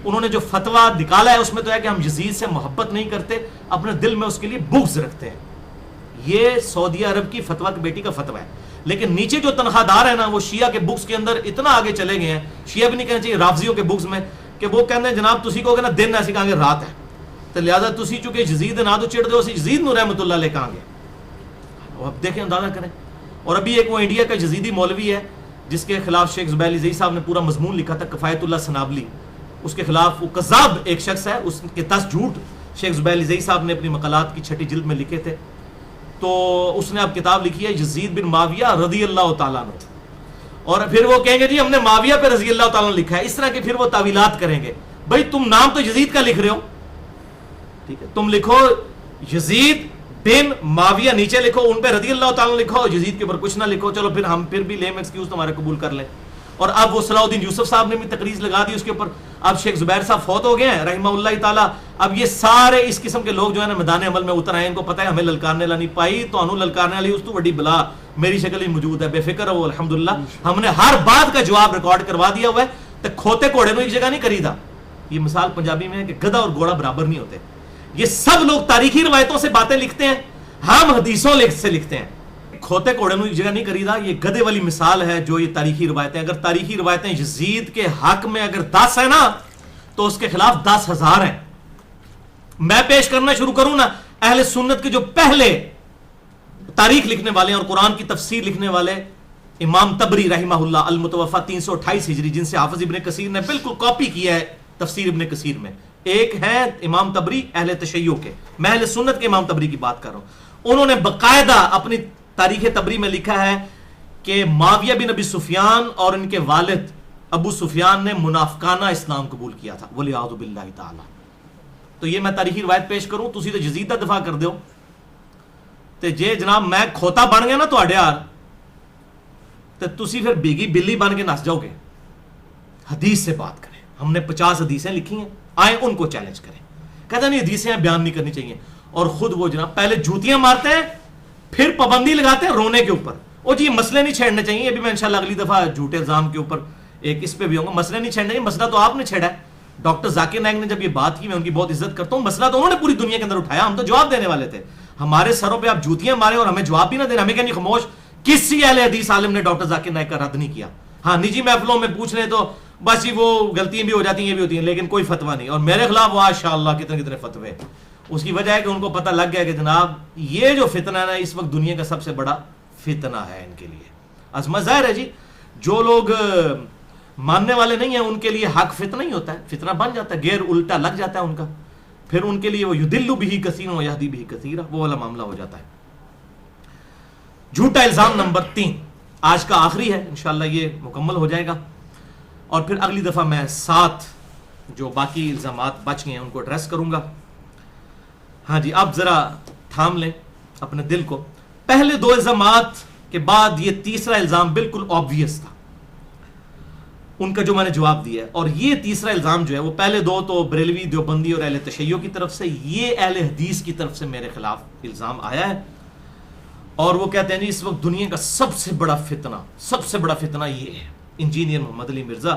انہوں نے جو فتویٰ نکالا ہے اس میں تو ہے کہ ہم یزید سے محبت نہیں کرتے، اپنے دل میں اس کے لیے بغض رکھتے ہیں. یہ سعودی عرب کی فتویٰ کمیٹی کا فتویٰ ہے. لیکن نیچے جو تنخواہ دار ہیں نا وہ شیعہ کے بغض کے اندر اتنا آگے چلے گئے ہیں، شیعہ بھی نہیں کہنا چاہیے، رافضیوں کے بغض میں، کہ وہ کہتے ہیں جناب تسی کہو گے نا دن ایسی کہیں گے رات ہے، تو لہٰذا تسی چونکہ یزید نہ تو چڑھ دو اسی یزید نو رحمۃ اللہ علیہ کہاں گے. اب دیکھیں اندازہ کریں. اور ابھی ایک وہ انڈیا کا یزیدی مولوی ہے جس کے خلاف شیخ زبیلی زئی صاحب نے پورا مضمون لکھا تھا، کفایت اللہ سنابلی، اس کے خلاف وہ کذاب ایک شخص ہے، اس کے 10 جھوٹ شیخ زبیلی زئی صاحب نے اپنی مقالات کی 6 جلد میں لکھے تھے. تو اس نے اب کتاب لکھی ہے یزید بن معاویہ رضی اللہ تعالیٰ عنہ، اور پھر وہ کہیں گے جی ہم نے معاویہ پہ رضی اللہ تعالیٰ عنہ لکھا ہے، اس طرح کے پھر وہ تعویلات کریں گے. بھائی تم نام تو یزید کا لکھ رہے ہو، ٹھیک ہے، تم لکھو یزید بن معاویہ، نیچے لکھو ان پہ رضی اللہ تعالیٰ لکھو، یزید کے اوپر کچھ نہ لکھو. چلو پھر ہم پھر بھی لیم ایکسکیوز تمہارے قبول کر لیں. اور اب وہ صلاح الدین یوسف صاحب نے بھی تقریر لگا دی اس کے اوپر. اب شیخ زبیر صاحب فوت ہو گئے ہیں رحمہ اللہ تعالیٰ. اب یہ سارے اس قسم کے لوگ جو ہے نا میدان عمل میں اتر آئے، ان کو پتہ ہے ہمیں للکارنے لانی پائی تو انہوں للکارنے والی اس تو بڑی بلا میری شکل ہی موجود ہے، بے فکر ہو الحمدللہ. ہم نے ہر بات کا جواب ریکارڈ کروا دیا ہوا ہے. تو کھوتے کوڑے میں ایک جگہ نہیں کری دا. یہ مثال پنجابی میں ہے کہ گدھا اور گھوڑا برابر نہیں ہوتے. یہ سب لوگ تاریخی روایتوں سے باتیں لکھتے ہیں، ہم حدیثوں سے لکھتے ہیں. کھوتے کوڑے میں ایک جگہ نہیں کریدا. یہ گدھے والی مثال ہے جو یہ تاریخی روایتیں. اگر تاریخی روایتیں یزید کے حق میں اگر 10 ہیں نا تو اس کے خلاف 10,000 ہیں. میں پیش کرنا شروع کروں نا، اہل سنت کے جو پہلے تاریخ لکھنے والے ہیں اور قرآن کی تفسیر لکھنے والے امام تبری رحمہ اللہ المتوفا 328 ہجری، جن سے حافظ ابن کثیر نے بالکل کاپی کیا ہے تفسیر ابن کثیر میں. ایک ہے امام تبری اہل تشیع کے، میں اہل سنت کے امام تبری کی بات کر رہا ہوں. انہوں نے باقاعدہ اپنی تاریخ تبری میں لکھا ہے کہ معاویہ بن ابی سفیان اور ان کے والد ابو سفیان نے منافقانہ اسلام قبول کیا تھا ولیعوذ باللہ تعالی. تو یہ میں تاریخی روایت پیش کروں، تسی تو یزید دا دفاع کر دیو تے جے جناب میں کھوتا بن گیا نا تواڈے یار تے تسی پھر بیگی بلی بن کے نس جاؤ گے. حدیث سے بات کریں. ہم نے 50 حدیثیں لکھی ہیں، آئیں ان کو چیلنج کریں. کہتا نہیں حدیثیں بیان نہیں کرنی چاہیے. اور خود وہ جناب پہلے جوتیاں مارتے ہیں پھر پابندی لگاتے ہیں رونے کے اوپر. اور جی مسئلے نہیں چھیڑنے چاہیے. یہ بھی میں انشاءاللہ اگلی دفعہ جھوٹے الزام کے اوپر ایک اس پہ بھی ہوں گا. مسئلے نہیں چھیڑنے چاہیے، مسئلہ تو آپ نے چھیڑا ہے. ڈاکٹر ذاکر نائک نے جب یہ بات کی، میں ان کی بہت عزت کرتا ہوں، مسئلہ تو انہوں نے پوری دنیا کے اندر اٹھایا، ہم تو جواب دینے والے تھے. ہمارے سروں پہ آپ جوتیاں مارے اور ہمیں جواب بھی نہ دیں. ہمیں کہنی خاموش. کسی اہل حدیث عالم نے ڈاکٹر ذاکر نائک کا رد نہیں کیا. ہاں نجی محفلوں میں پوچھ لیں تو بس جی وہ غلطیاں بھی ہو جاتی ہیں، یہ بھی ہوتی ہیں، لیکن کوئی فتویٰ نہیں. اور میرے خلاف ماشاءاللہ کتنے کتنے فتوے. اس کی وجہ ہے کہ ان کو پتہ لگ گیا کہ جناب یہ جو فتنہ ہے نا اس وقت دنیا کا سب سے بڑا فتنہ ہے ان کے لیے. عظمت ظاہر ہے جی، جو لوگ ماننے والے نہیں ہیں ان کے لیے حق فتنہ ہی ہوتا ہے، فتنہ بن جاتا ہے، غیر الٹا لگ جاتا ہے ان کا. پھر ان کے لیے وہ یدل بہ کثیرا و یہدی بہ کثیرا، وہ والا معاملہ ہو جاتا ہے. جھوٹا الزام نمبر 3 آج کا آخری ہے، انشاءاللہ یہ مکمل ہو جائے گا اور پھر اگلی دفعہ میں 7 جو باقی الزامات بچ گئے ہیں ان کو ایڈریس کروں گا. ہاں جی اب ذرا تھام لیں اپنے دل کو. پہلے 2 الزامات کے بعد یہ تیسرا الزام بالکل آبویس تھا ان کا جو میں نے جواب دیا ہے. اور یہ تیسرا الزام جو ہے وہ پہلے 2 تو بریلوی دیوبندی اور اہل تشیع کی طرف سے، یہ اہل حدیث کی طرف سے میرے خلاف الزام آیا ہے. اور وہ کہتے ہیں جی اس وقت دنیا کا سب سے بڑا فتنہ یہ ہے انجینئر محمد علی مرزا.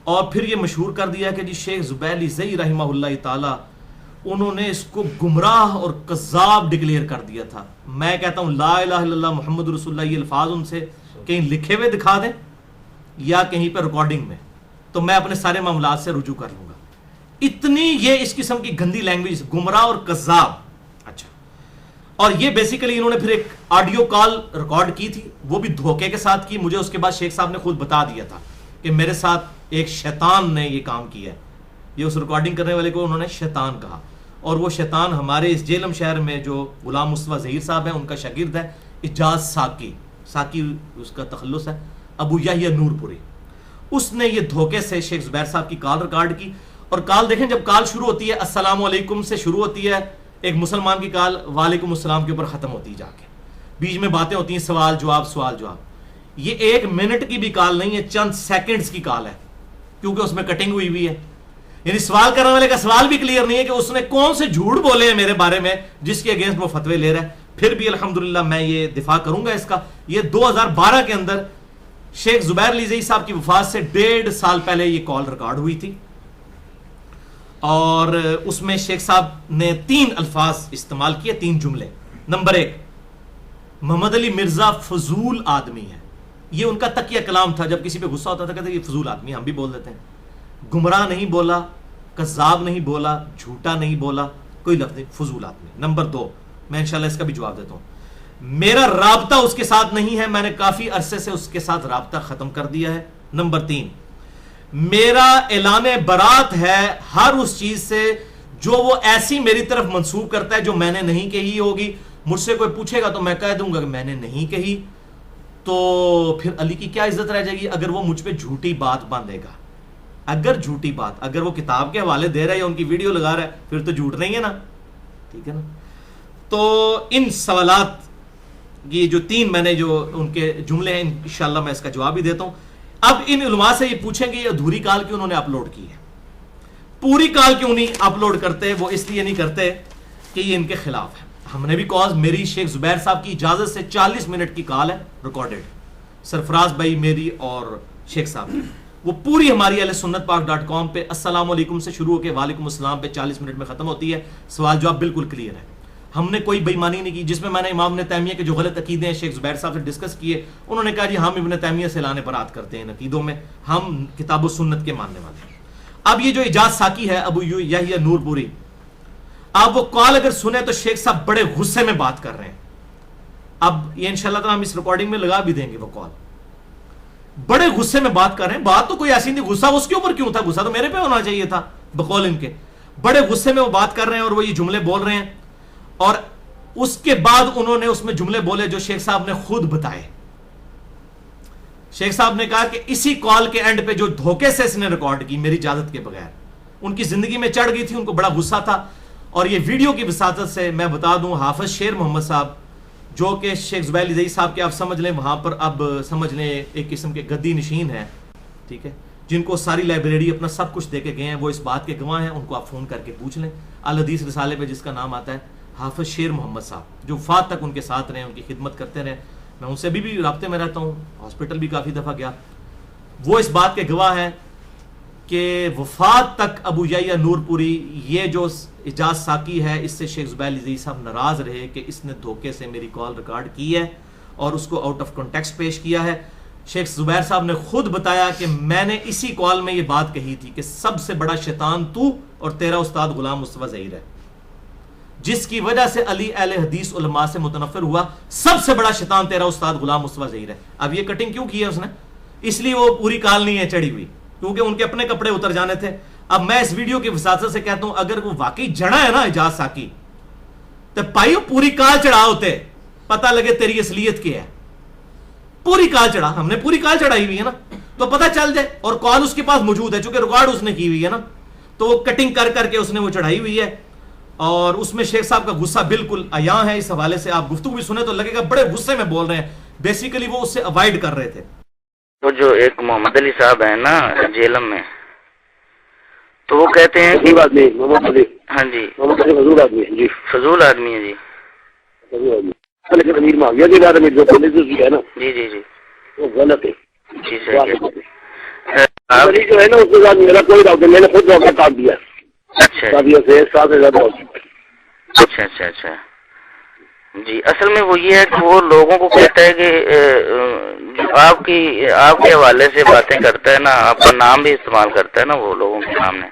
اور پھر یہ مشہور کر دیا کہ جی شیخ زبیلی زئی رحمہ اللہ تعالی انہوں نے اس کو گمراہ اور کذاب ڈکلیئر کر دیا تھا. میں کہتا ہوں لا الہ الا اللہ محمد رسول اللہ، یہ الفاظ ان سے کہیں لکھے ہوئے دکھا دیں یا کہیں پہ ریکارڈنگ میں، تو میں اپنے سارے معاملات سے رجوع کر لوں گا. اتنی یہ اس قسم کی گندی لینگویج، گمراہ اور کذاب. اچھا، اور یہ بیسیکلی انہوں نے پھر ایک آڈیو کال ریکارڈ کی تھی، وہ بھی دھوکے کے ساتھ کی. مجھے اس کے بعد شیخ صاحب نے خود بتا دیا تھا کہ میرے ساتھ ایک شیطان نے یہ کام کیا ہے. یہ اس ریکارڈنگ کرنے والے کو انہوں نے شیطان کہا، اور وہ شیطان ہمارے اس جیلم شہر میں جو غلام مصطفیٰ ظہیر صاحب ہیں ان کا شاگرد ہے اجاز ساکی اس کا تخلص ہے، ابو یحییٰ نور پوری. اس نے یہ دھوکے سے شیخ زبیر صاحب کی کال ریکارڈ کی. اور کال دیکھیں جب کال شروع ہوتی ہے السلام علیکم سے شروع ہوتی ہے، ایک مسلمان کی کال وعلیکم السلام کے اوپر ختم ہوتی ہے، جا کے بیچ میں باتیں ہوتی ہیں، سوال جواب. یہ 1 منٹ کی بھی کال نہیں ہے، چند سیکنڈز کی کال ہے، کیونکہ اس میں کٹنگ ہوئی ہے. یعنی سوال کرنے والے کا سوال بھی کلیئر نہیں ہے کہ اس نے کون سے جھوٹ بولے ہیں میرے بارے میں جس کے اگینسٹ وہ فتوے لے رہا ہے. پھر بھی الحمدللہ میں یہ دفاع کروں گا اس کا. یہ 2012 کے اندر شیخ زبیر علی زئی صاحب کی وفات سے 1.5 سال پہلے یہ کال ریکارڈ ہوئی تھی, اور اس میں شیخ صاحب نے 3 الفاظ استعمال کیے, 3 جملے. نمبر 1, محمد علی مرزا فضول آدمی ہے. یہ ان کا تقیہ کلام تھا, جب کسی پہ غصہ ہوتا تھا کہتے یہ فضول آدمی, ہم بھی بول دیتے ہیں. گمراہ نہیں بولا, کذاب نہیں بولا, جھوٹا نہیں بولا, کوئی لفظ نہیں, فضول آدمی. نمبر 2, میں انشاءاللہ اس کا بھی جواب دیتا ہوں, میرا رابطہ اس کے ساتھ نہیں ہے, میں نے کافی عرصے سے اس کے ساتھ رابطہ ختم کر دیا ہے. نمبر 3, میرا اعلان برات ہے ہر اس چیز سے جو وہ ایسی میری طرف منسوب کرتا ہے جو میں نے نہیں کہی ہوگی. مجھ سے کوئی پوچھے گا تو میں کہہ دوں گا کہ میں نے نہیں کہی, تو پھر علی کی کیا عزت رہ جائے گی اگر وہ مجھ پہ جھوٹی بات باندھے گا. اگر جھوٹی بات, اگر وہ کتاب کے حوالے دے رہا ہے یا ان کی ویڈیو لگا رہا ہے, پھر تو جھوٹ نہیں ہے نا, ٹھیک ہے نا. تو ان سوالات, یہ جو 3 میں نے جو ان کے جملے ہیں, انشاءاللہ میں اس کا جواب بھی دیتا ہوں. اب ان علماء سے یہ پوچھیں گے یہ ادھوری کال کیوں انہوں نے اپلوڈ کی ہے, پوری کال کیوں نہیں اپلوڈ کرتے. وہ اس لیے نہیں کرتے کہ یہ ان کے خلاف ہے. ہم نے بھی کال, میری شیخ زبیر صاحب کی اجازت سے 40 منٹ کی کال ہے ریکارڈڈ, سرفراز بھائی میری اور شیخ صاحب کی. وہ پوری ہماری اہل سنت پاک .com پہ السلام علیکم سے شروع ہو کے وعلیکم السلام پہ 40 منٹ میں ختم ہوتی ہے. سوال جواب بالکل کلیئر ہے. ہم نے کوئی بےایمانی نہیں کی, جس میں میں نے امام ابن تیمیہ کے جو غلط عقیدے ہیں شیخ زبیر صاحب سے ڈسکس کیے, انہوں نے کہا جی ہم ابن تیمیہ سے اعلان برات کرتے ہیں ان عقیدوں میں, ہم کتاب و سنت کے ماننے والے ہیں. اب یہ جو اجاز ساکی ہے ابو یحییٰ نور پوری, آپ وہ کال اگر سنیں تو شیخ صاحب بڑے غصے میں بات کر رہے ہیں. اب یہ انشاءاللہ تعالیٰ ہم اس ریکارڈنگ میں لگا بھی دیں گے. وہ کال بڑے غصے میں بات کر رہے ہیں, بات تو کوئی ایسی نہیں, غصہ اس کے اوپر کیوں تھا, غصہ تو میرے پہ ہونا چاہیے تھا بقول ان کے. بڑے غصے میں وہ بات کر رہے ہیں اور وہ یہ جملے بول رہے ہیں, اور اس کے بعد انہوں نے اس میں جملے بولے جو شیخ صاحب نے خود بتائے. شیخ صاحب نے کہا کہ اسی کال کے اینڈ پہ جو دھوکے سے اس نے ریکارڈ کی میری اجازت کے بغیر, ان کی زندگی میں چڑھ گئی تھی, ان کو بڑا غصہ تھا. اور یہ ویڈیو کی وساطت سے میں بتا دوں, حافظ شیر محمد صاحب جو کہ شیخ زبیر علی زئی صاحب کے آپ سمجھ لیں وہاں پر اب سمجھ لیں ایک قسم کے گدی نشین ہیں, ٹھیک ہے, جن کو ساری لائبریری اپنا سب کچھ دے کے گئے ہیں, وہ اس بات کے گواہ ہیں. ان کو آپ فون کر کے پوچھ لیں. الحدیث رسالے پہ جس کا نام آتا ہے حافظ شیر محمد صاحب, جو وفات تک ان کے ساتھ رہے, ان کی خدمت کرتے رہے. میں ان سے بھی رابطے میں رہتا ہوں, ہاسپٹل بھی کافی دفعہ گیا. وہ اس بات کے گواہ ہیں کہ وفات تک ابو یحییٰ نور پوری یہ جو اجاز ساکی ہے اس سے شیخ زبیر علی زئی صاحب ناراض رہے کہ اس نے دھوکے سے میری کال ریکارڈ کی ہے اور اس کو آؤٹ آف کنٹیکسٹ پیش کیا ہے. شیخ زبیر صاحب نے خود بتایا کہ میں نے اسی کال میں یہ بات کہی تھی کہ سب سے بڑا شیطان تو اور تیرا استاد غلام مصطفیٰ ظہیر ہے, جس کی وجہ سے علی اہل حدیث علماء سے متنفر ہوا. سب سے بڑا شیطان تیرا استاد غلام مصطفیٰ ظہیر ہے. اب یہ کٹنگ کیوں کی ہے اس نے, اس لیے وہ پوری کال نہیں ہے چڑھی ہوئی, کیونکہ ان کے اپنے کپڑے اتر جانے تھے. اب میں اس ویڈیو کی وساطت سے کہتا ہوں اگر وہ واقعی جڑا ہے نا اجاز ساکی, تو پائیو پوری کال چڑھا ہوتے, پتہ لگے تیری اصلیت کیا ہے. پوری کال چڑھا, ہم نے پوری کال چڑھائی ہوئی ہے نا, تو پتہ چل جائے. اور کال اس کے پاس موجود ہے, چونکہ ریکارڈ اس نے کی ہوئی ہے نا, تو وہ کٹنگ کر کر کے اس نے وہ چڑھائی ہوئی ہے. اور اس میں شیخ صاحب کا غصہ بالکل عیاں ہے. اس حوالے سے آپ گفتگو بھی سنیں تو لگے گا بڑے غصے میں بول رہے ہیں. بیسیکلی وہ اس سے اوائڈ کر رہے تھے. وہ جو ایک محمد علی صاحب ہیں نا جیلم میں, تو وہ کہتے ہیں کہ بات نہیں محمد علی, ہاں جی محمد علی فضول آدمی ہے, جی فضول آدمی ہے, جی فضول آدمی, لیکن امیر معاویہ کے بارے میں جو پولیس ہے نا, جی جی جی وہ غلط ہے. جی صحیح ہے. علی جو ہے نا اس کے ساتھ میرا کوئی رابطہ, میں نے خود رابطہ کاٹ دیا. اچھا سے 7 سے زیادہ. اچھا اچھا اچھا جی. اصل میں وہ یہ ہے کہ وہ لوگوں کو کہتا ہے کہ جو آپ کے حوالے سے باتیں کرتا ہے نا, آپ کا نام بھی استعمال کرتا ہے نا وہ لوگوں کے سامنے,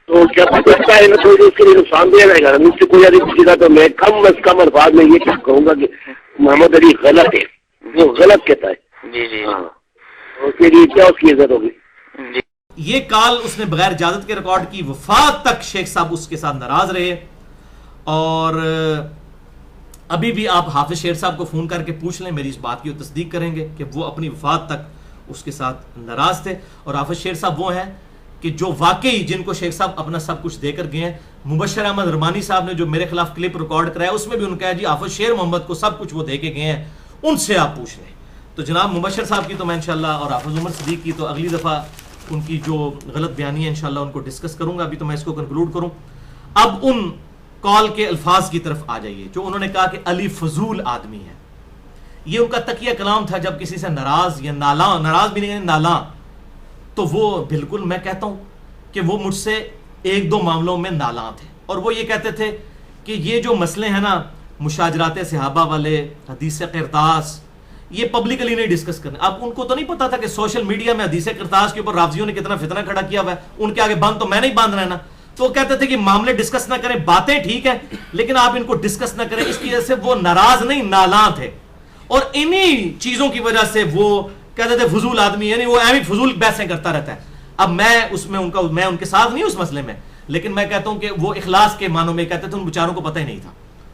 تو کیا کرتا ہے نا, تو اس کے لیے نقصان دیا جائے گا. مجھ سے کوئی آدمی پوچھے گا تو میں کم از کم الفاظ میں یہ کہوں گا کہ محمد علی غلط ہے, وہ غلط کہتا ہے. جی جی. اس کے لیے کیا اس کی عزت ہوگی. جی. یہ کال اس نے بغیر اجازت کے ریکارڈ کی. وفات تک شیخ صاحب اس کے ساتھ ناراض رہے, اور ابھی بھی آپ حافظ شیر صاحب کو فون کر کے پوچھ لیں, میری اس بات کی وہ تصدیق کریں گے کہ وہ اپنی وفات تک اس کے ساتھ ناراض تھے. اور حافظ شیر صاحب وہ ہیں کہ جو واقعی جن کو شیخ صاحب اپنا سب کچھ دے کر گئے ہیں. مبشر احمد رحمانی صاحب نے جو میرے خلاف کلپ ریکارڈ کرایا اس میں بھی ان کا ہے جی حافظ شیر محمد کو سب کچھ وہ دے کے گئے ہیں, ان سے آپ پوچھ لیں. تو جناب مبشر صاحب کی تو میں انشاءاللہ, اور حافظ عمر صدیق کی تو اگلی دفعہ ان کی جو غلط بیانی ہے انشاءاللہ ان کو ڈسکس کروں گا. ابھی تو میں اس کو کنکلوڈ کروں. اب ان کال کے الفاظ کی طرف آ جائیے جو انہوں نے کہا کہ علی فضول آدمی ہے. یہ ان کا تقیہ کلام تھا جب کسی سے ناراض یا نالاں، ناراض بھی نہیں نالاں، تو وہ بالکل میں کہتا ہوں کہ وہ مجھ سے ایک دو معاملوں میں نالاں تھے. اور وہ یہ کہتے تھے کہ یہ جو مسئلے ہیں نا مشاجرات صحابہ والے، حدیث قرطاس، یہ پبلکلی نہیں ڈسکس کرنے. اب ان کو تو نہیں پتا تھا کہ سوشل میڈیا میں حدیث قرطاس کے اوپر رافضیوں نے کتنا فتنہ کھڑا کیا ہوا ہے. ان کے آگے باندھ تو میں نہیں باندھ رہا نا. تو وہ کہتے تھے کہ معاملے ڈسکس نہ کریں، باتیں ٹھیک ہیں لیکن آپ ان کو ڈسکس نہ کریں. اس کی وجہ سے وہ ناراض نہیں نالاں تھے، اور انہی چیزوں کی وجہ سے وہ کہتے تھے فضول آدمی، یعنی وہ ایویں فضول بحثیں کرتا رہتا ہے. اب میں اس میں میں ان کے ساتھ نہیں اس مسئلے میں، لیکن میں کہتا ہوں کہ وہ اخلاص کے معنوں میں کہتے تھے. ان بیچاروں کو پتہ ہی نہیں تھا،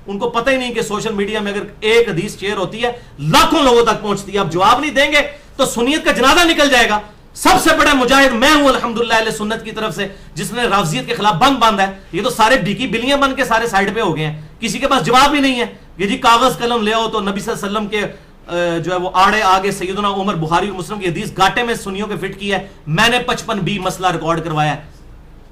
ان کو پتہ ہی نہیں کہ سوشل میڈیا میں اگر ایک حدیث شیئر ہوتی ہے لاکھوں لوگوں تک پہنچتی ہے. اب جواب نہیں دیں گے تو سنیت کا جنازہ نکل جائے گا. سب سے بڑا مجاہد میں ہوں الحمدللہ اہل سنت کی طرف سے، جس نے رافضیت کے خلاف بند باندھا ہے. یہ تو سارے بھیکی بلیاں بن کے سارے سائڈ پہ ہو گئے ہیں، کسی کے پاس جواب ہی نہیں ہے کہ جی کاغذ قلم لے آؤ. تو نبی صلی اللہ علیہ وسلم کے جو ہے وہ آڑے آگے سیدنا عمر بخاری اور مسلم کی حدیث گاٹے میں سنیوں کے فٹ کی ہے. میں نے 55 مسئلہ ریکارڈ کروایا ہے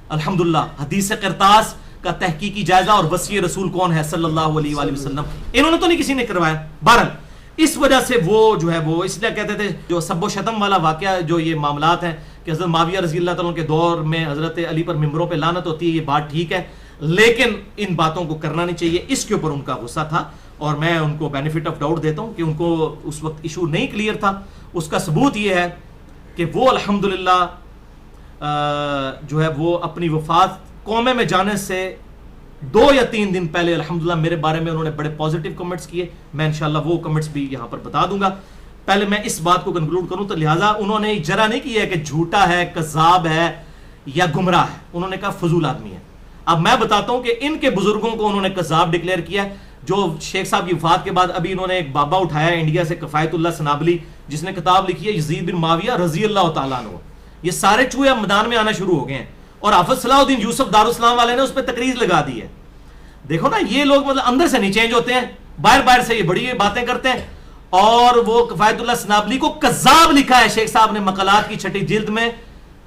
الحمدللہ. حدیث قرطاس کا تحقیقی جائزہ اور وصی رسول کون ہے صلی اللہ علیہ وآلہ وسلم، انہوں نے تو نہیں کسی نے کروایا. بہرحال اس وجہ سے وہ جو ہے وہ اس لیے کہتے تھے جو سب و شتم والا واقعہ جو یہ معاملات ہیں کہ حضرت معاویہ رضی اللہ تعالیٰ کے دور میں حضرت علی پر ممبروں پہ لعنت ہوتی ہے، یہ بات ٹھیک ہے لیکن ان باتوں کو کرنا نہیں چاہیے. اس کے اوپر ان کا غصہ تھا اور میں ان کو بینیفٹ آف ڈاؤٹ دیتا ہوں کہ ان کو اس وقت ایشو نہیں کلیئر تھا. اس کا ثبوت یہ ہے کہ وہ الحمدللہ جو ہے وہ اپنی وفات قومے میں جانے سے 2 یا 3 دن پہلے الحمدللہ میرے بارے میں انہوں نے بڑے پازیٹیو کمنٹس کیے. میں انشاءاللہ وہ کمنٹس بھی یہاں پر بتا دوں گا. پہلے میں اس بات کو کنکلوڈ کروں تو لہٰذا انہوں نے جرا نہیں کیا کہ جھوٹا ہے، کذاب ہے یا گمراہ ہے. انہوں نے کہا فضول آدمی ہے. اب میں بتاتا ہوں کہ ان کے بزرگوں کو انہوں نے کذاب ڈکلیئر کیا. جو شیخ صاحب کی وفات کے بعد ابھی انہوں نے ایک بابا اٹھایا ہے انڈیا سے، کفایت اللہ سنابلی، جس نے کتاب لکھی ہے یزید بن معاویہ رضی اللہ تعالیٰ عنہ. یہ سارے چوہے میدان میں آنا شروع ہو گئے ہیں اور حافظ صلاح الدین یوسف دارالاسلام والے نے اس پہ تقریر لگا دی ہے. دیکھو نا یہ لوگ مطلب اندر سے نہیں چینج ہوتے ہیں، باہر سے یہ بڑی باتیں کرتے ہیں. اور وہ کفایت اللہ سنابلی کو کذاب لکھا ہے شیخ صاحب نے مقالات کی 6 جلد میں.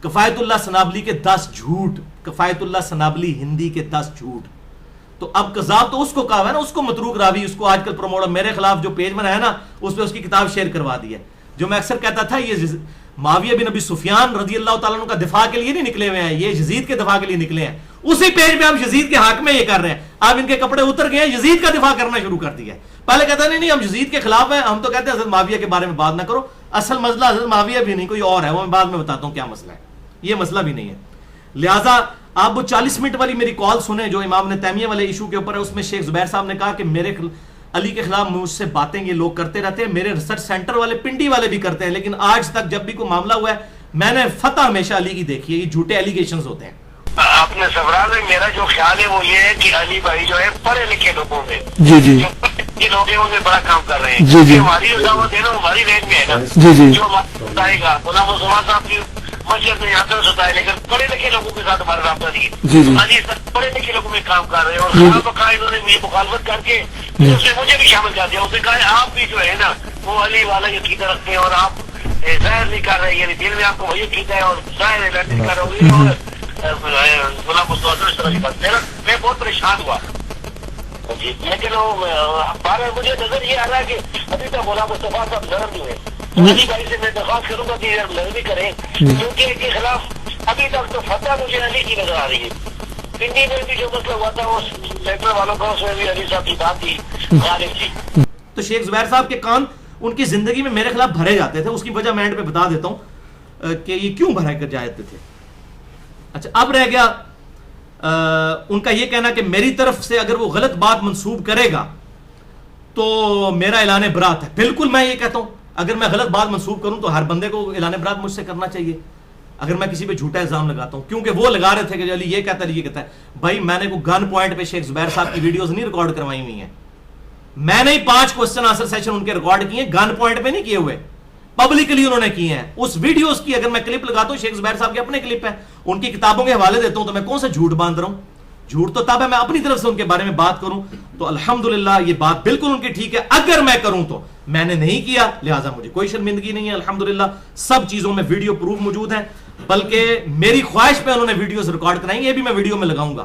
کفایت اللہ سنابلی کے 10 جھوٹ، کفایت اللہ سنابلی ہندی کے 10 جھوٹ. تو اب کذاب تو اس کو کہا ہے نا، اس کو متروک راوی، اس کو آج کل پروموٹر میرے خلاف جو پیج بنایا نا اس پہ اس کی کتاب شیئر کروا دی ہے. جو میں اکثر کہتا تھا یہ معاویہ بن ابی سفیان رضی اللہ تعالیٰ عنہ کا دفاع کے لیے نہیں نکلے ہوئے ہیں، یہ یزید کے دفاع کے لیے نکلے ہیں. اسی پیج پہ ہم یزید کے حق میں یہ کر رہے ہیں. اب ان کے کپڑے اتر گئے ہیں، یزید کا دفاع کرنا شروع کر دیا. پہلے کہتا نہیں ہم یزید کے خلاف ہیں، ہم تو کہتے ہیں حضرت معاویہ کے بارے میں بات نہ کرو. اصل مسئلہ حضرت معاویہ بھی نہیں، کوئی اور ہے، وہ میں بعد میں بتاتا ہوں کیا مسئلہ ہے. یہ مسئلہ بھی نہیں ہے. لہٰذا آپ وہ 40 منٹ والی میری کال سنیں جو امام ابن تیمیہ والے ایشو کے اوپر ہے. اس میں شیخ زبیر صاحب نے کہا کہ میرے علی کے خلاف مجھ سے باتیں یہ لوگ کرتے رہتے ہیں، میرے ریسرچ سینٹر والے پنڈی والے بھی کرتے ہیں، لیکن آج تک جب بھی کوئی معاملہ ہوا ہے میں نے فتح ہمیشہ علی کی دیکھی ہے. یہ جھوٹے ایلیگیشنز ہوتے ہیں. آپ نے سبرا میں میرا جو خیال ہے وہ یہ ہے کہ علی بھائی جو ہے پڑھے لکھے لوگوں میں جی یہ لوگ ہیں ان میں بڑا کام کر رہے ہیں. جی ہماری جو دعوت ہے نا ہماری رینج میں ہے نا، جی جو بتائے گا غلام عثمان صاحب کی مسجد میں یہاں سے ہوتا ہے، لیکن پڑھے لکھے لوگوں کے ساتھ ہمارا رابطہ نہیں ہے. علی سر پڑھے لکھے لوگوں میں کام کر رہے ہیں اور خواہ بخواہ انہوں نے میری مخالفت کر کے اس میں مجھے بھی شامل کر دیا. اس نے کہا آپ بھی جو ہے نا وہ علی والا عقیدہ رکھتے ہیں اور آپ ظاہر نہیں کر رہے، یعنی دل میں آپ کو وہی عقیدہ ہے اور ظاہر نہیں کر رہے ہو. غلام مصطفیٰ اس طرح کی بات میں بہت پریشان ہوا جی. لیکن مجھے نظر یہ آ رہا ہے کہ ابھی تک غلام مصطفیٰ صاحب نرم نہیں ہے. علی بھائی سے میں درخواست کروں گا کہ نرمی کریں کیونکہ ان کے خلاف ابھی تک تو فتح مجھے علی کی نظر آ رہی ہے. پنڈی میں بھی جو مسئلہ ہوا تھا وہ سینٹر والوں کا، اس میں بھی علی صاحب کی بات تھی غالب تھی. تو شیخ زبیر صاحب کے کان ان کی زندگی میں میرے خلاف بھرے جاتے تھے. اس کی وجہ میں اینڈ پہ بتا دیتا ہوں کہ یہ کیوں بھرے کر جاتے تھے. اچھا اب رہ گیا ان کا یہ کہنا کہ میری طرف سے اگر وہ غلط بات منسوب کرے گا تو میرا اعلان برات ہے. بالکل میں یہ کہتا ہوں اگر میں غلط بات منسوب کروں تو ہر بندے کو اعلان برات مجھ سے کرنا چاہیے اگر میں کسی پہ جھوٹا الزام لگاتا ہوں. کیونکہ وہ لگا رہے تھے کہ علی یہ کہتا ہے یہ کہتا ہے. بھائی میں نے کوئی گن پوائنٹ پہ شیخ زبیر صاحب کی ویڈیوز نہیں ریکارڈ کروائی ہوئی ہیں. میں نے 5 کوسچن آنسر سیشن ان کے ریکارڈ کیے ہیں، گن پوائنٹ پہ نہیں کیے ہوئے، پبلکلی انہوں نے کیے ہیں. اس ویڈیوز کی اگر میں کلپ لگاتا ہوں، شیخ زبیر صاحب کے اپنے کلپ ہیں، ان کی کتابوں کے حوالے دیتا ہوں، تو میں کون سا جھوٹ باندھ رہا ہوں؟ جھوٹ تو تب ہے میں اپنی طرف سے ان کے بارے میں بات کروں. تو الحمدللہ یہ بات بالکل ان کی ٹھیک ہے. اگر میں کروں تو میں نے نہیں کیا، لہٰذا مجھے کوئی شرمندگی نہیں ہے. الحمدللہ سب چیزوں میں ویڈیو پروف موجود ہیں، بلکہ میری خواہش پہ انہوں نے ویڈیوز ریکارڈ کرائی، یہ بھی میں ویڈیو میں لگاؤں گا.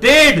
1.5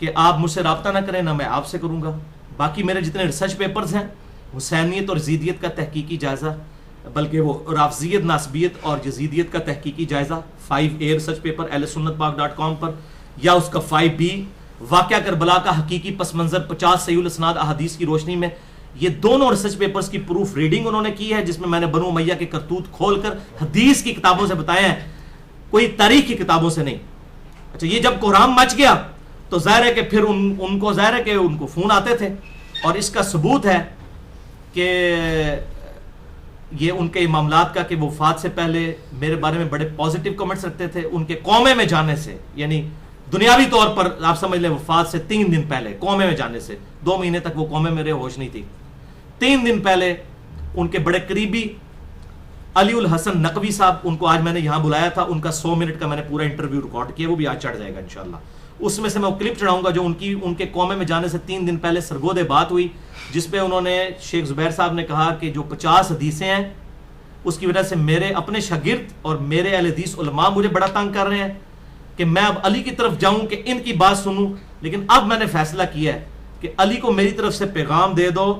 کہ آپ مجھ سے رابطہ نہ کریں، نہ میں آپ سے کروں گا. باقی میرے جتنے ریسرچ پیپرز ہیں حسینیت اور یزیدیت کا تحقیقی جائزہ، بلکہ وہ رافضیت، ناسبیت اور یزیدیت کا تحقیقی جائزہ 5A ریسرچ پیپر ahlsunnatpark.com پر، یا اس کا 5B واقعہ کربلا کا حقیقی پس منظر 50 صحیح الاسناد احادیث کی روشنی میں. یہ دونوں ریسرچ پیپرز کی پروف ریڈنگ انہوں نے کی ہے، جس میں میں نے بنو امیہ کے کرتوت کھول کر حدیث کی کتابوں سے بتایا ہے، کوئی تاریخ کی کتابوں سے نہیں. اچھا، یہ جب کوہرام مچ گیا تو ظاہر ہے کہ پھر ان کو ظاہر ہے کہ ان کو فون آتے تھے، اور اس کا ثبوت ہے کہ یہ ان کے معاملات کا کہ وہ وفات سے پہلے میرے بارے میں بڑے پازیٹیو کمنٹس رکھتے تھے. ان کے قومے میں جانے سے، یعنی دنیاوی طور پر آپ سمجھ لیں وفات سے 3 دن پہلے قومے میں جانے سے، 2 مہینے تک وہ قومے میں رہے، ہوش نہیں تھی. 3 دن پہلے ان کے بڑے قریبی علی الحسن نقوی صاحب، ان کو آج میں نے یہاں بلایا تھا، ان کا 100 منٹ کا میں نے پورا انٹرویو ریکارڈ کیا، وہ بھی آج چڑھ جائے گا انشاءاللہ. اس میں سے میں وہ کلپ چڑھاؤں گا جو ان کے قومے میں جانے سے 3 دن پہلے سرگودے بات ہوئی، جس پہ انہوں نے شیخ زبیر صاحب نے کہا کہ جو 50 حدیثیں ہیں اس کی وجہ سے میرے اپنے شاگرد اور میرے اہل حدیث علماء مجھے بڑا تنگ کر رہے ہیں کہ میں اب علی کی طرف جاؤں کہ ان کی بات سنوں. لیکن اب میں نے فیصلہ کیا ہے کہ علی کو میری طرف سے پیغام دے دو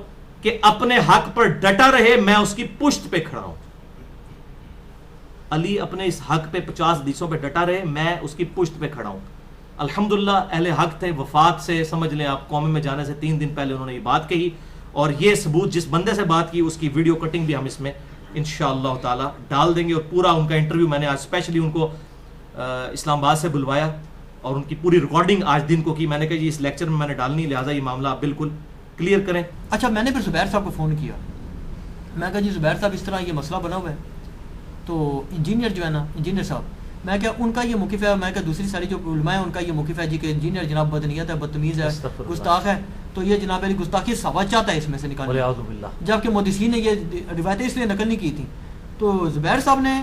کہ اپنے حق پر ڈٹا رہے، میں اس کی پشت پہ کھڑا ہوں. علی اپنے اس حق پہ 50 حدیثوں پہ ڈٹا رہے، میں اس کی پشت پہ کھڑا ہوں. الحمدللہ اہل حق تھے، وفات سے سمجھ لیں آپ قوم میں جانے سے 3 دن پہلے انہوں نے یہ بات کہی، اور یہ ثبوت جس بندے سے بات کی اس کی ویڈیو کٹنگ بھی ہم اس میں انشاءاللہ تعالی ڈال دیں گے. اور پورا ان کا انٹرویو میں نے آج اسپیشلی ان کو اسلام آباد سے بلوایا اور ان کی پوری ریکارڈنگ آج دن کو کی. میں نے کہا جی اس لیکچر میں نے ڈالنی، لہٰذا یہ معاملہ آپ بالکل کلیئر کریں. اچھا، میں نے پھر زبیر صاحب کو فون کیا، میں کہا جی زبیر صاحب اس طرح یہ مسئلہ بنا ہوا ہے. تو انجینئر جو ہے نا، انجینئر صاحب، میں کہا ان کا یہ موقف ہے، میں کہا دوسری ساری جو علماء ہیں ان کا یہ موقف ہے جی کہ انجینئر جناب بدنیت ہے، بدتمیز ہے، گستاخ ہے، تو یہ جناب علی گستاخی سوا چاہتا ہے اس میں سے نکالنے، جبکہ محدثین نے یہ روایتیں اس لیے نقل نہیں کی تھی. تو زبیر صاحب نے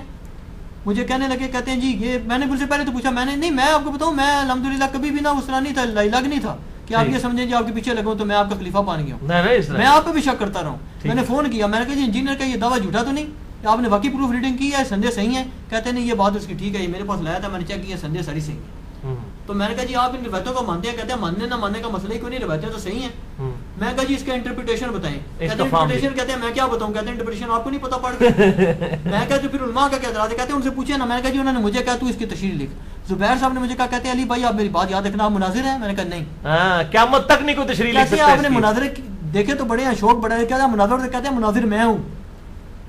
مجھے کہنے لگے، کہتے ہیں جی یہ میں نے ان سے پہلے تو پوچھا، میں نے نہیں، میں آپ کو بتاؤں میں الحمدللہ کبھی بھی نہ اس طرح نہیں تھا، لگ نہیں تھا کہ آپ یہ سمجھیں جی آپ کے پیچھے لگوں تو میں آپ کا خلیفہ بن گیا ہوں. میں آپ پہ بھی شک کرتا رہا ہوں. میں نے فون کیا، میں نے کہا جی انجینئر کا یہ دعویٰ جھوٹا تو نہیں، آپ نے واقعی پروف ریڈنگ کی ہے، سندے صحیح ہیں؟ کہتے ہیں نہیں یہ بات اس کی ٹھیک ہے، یہ میرے پاس لایا تھا، میں نے چیک کیا، سندے ساری صحیح ہیں. تو میں نے کہا جی آپ ان روایتوں کو مانتے ہیں؟ کہتے ہیں ماننے نہ ماننے کا مسئلہ ہی کوئی نہیں، روایتیں تو صحیح ہیں. میں کہا جی اس کا انٹرپریٹیشن بتائیں. کہتے ہیں انٹرپریٹیشن، کہتے ہیں میں کیا بتاؤں، کہتے ہیں انٹرپریٹیشن آپ کو نہیں پتا پڑھ کے. میں کہا جو پھر علماء کا کیا اعتراض ہے، کہتے ہیں ان سے پوچھے نا. میں نے کہا جی انہوں نے مجھے کہا تو اس کی تشریح لکھ. زبیر صاحب نے مجھے کہا، کہتے ہیں علی بھائی آپ میری بات یاد رکھنا، آپ مناظر ہیں؟ میں نے کہا نہیں، قیامت تک نہیں کوئی تشریح لکھ سکتا. کہتے ہیں آپ نے مناظر دیکھے تو بڑے ہیں، شوق بڑا ہے، کہتے ہیں مناظر سے، کہتے ہیں مناظر میں ہوں،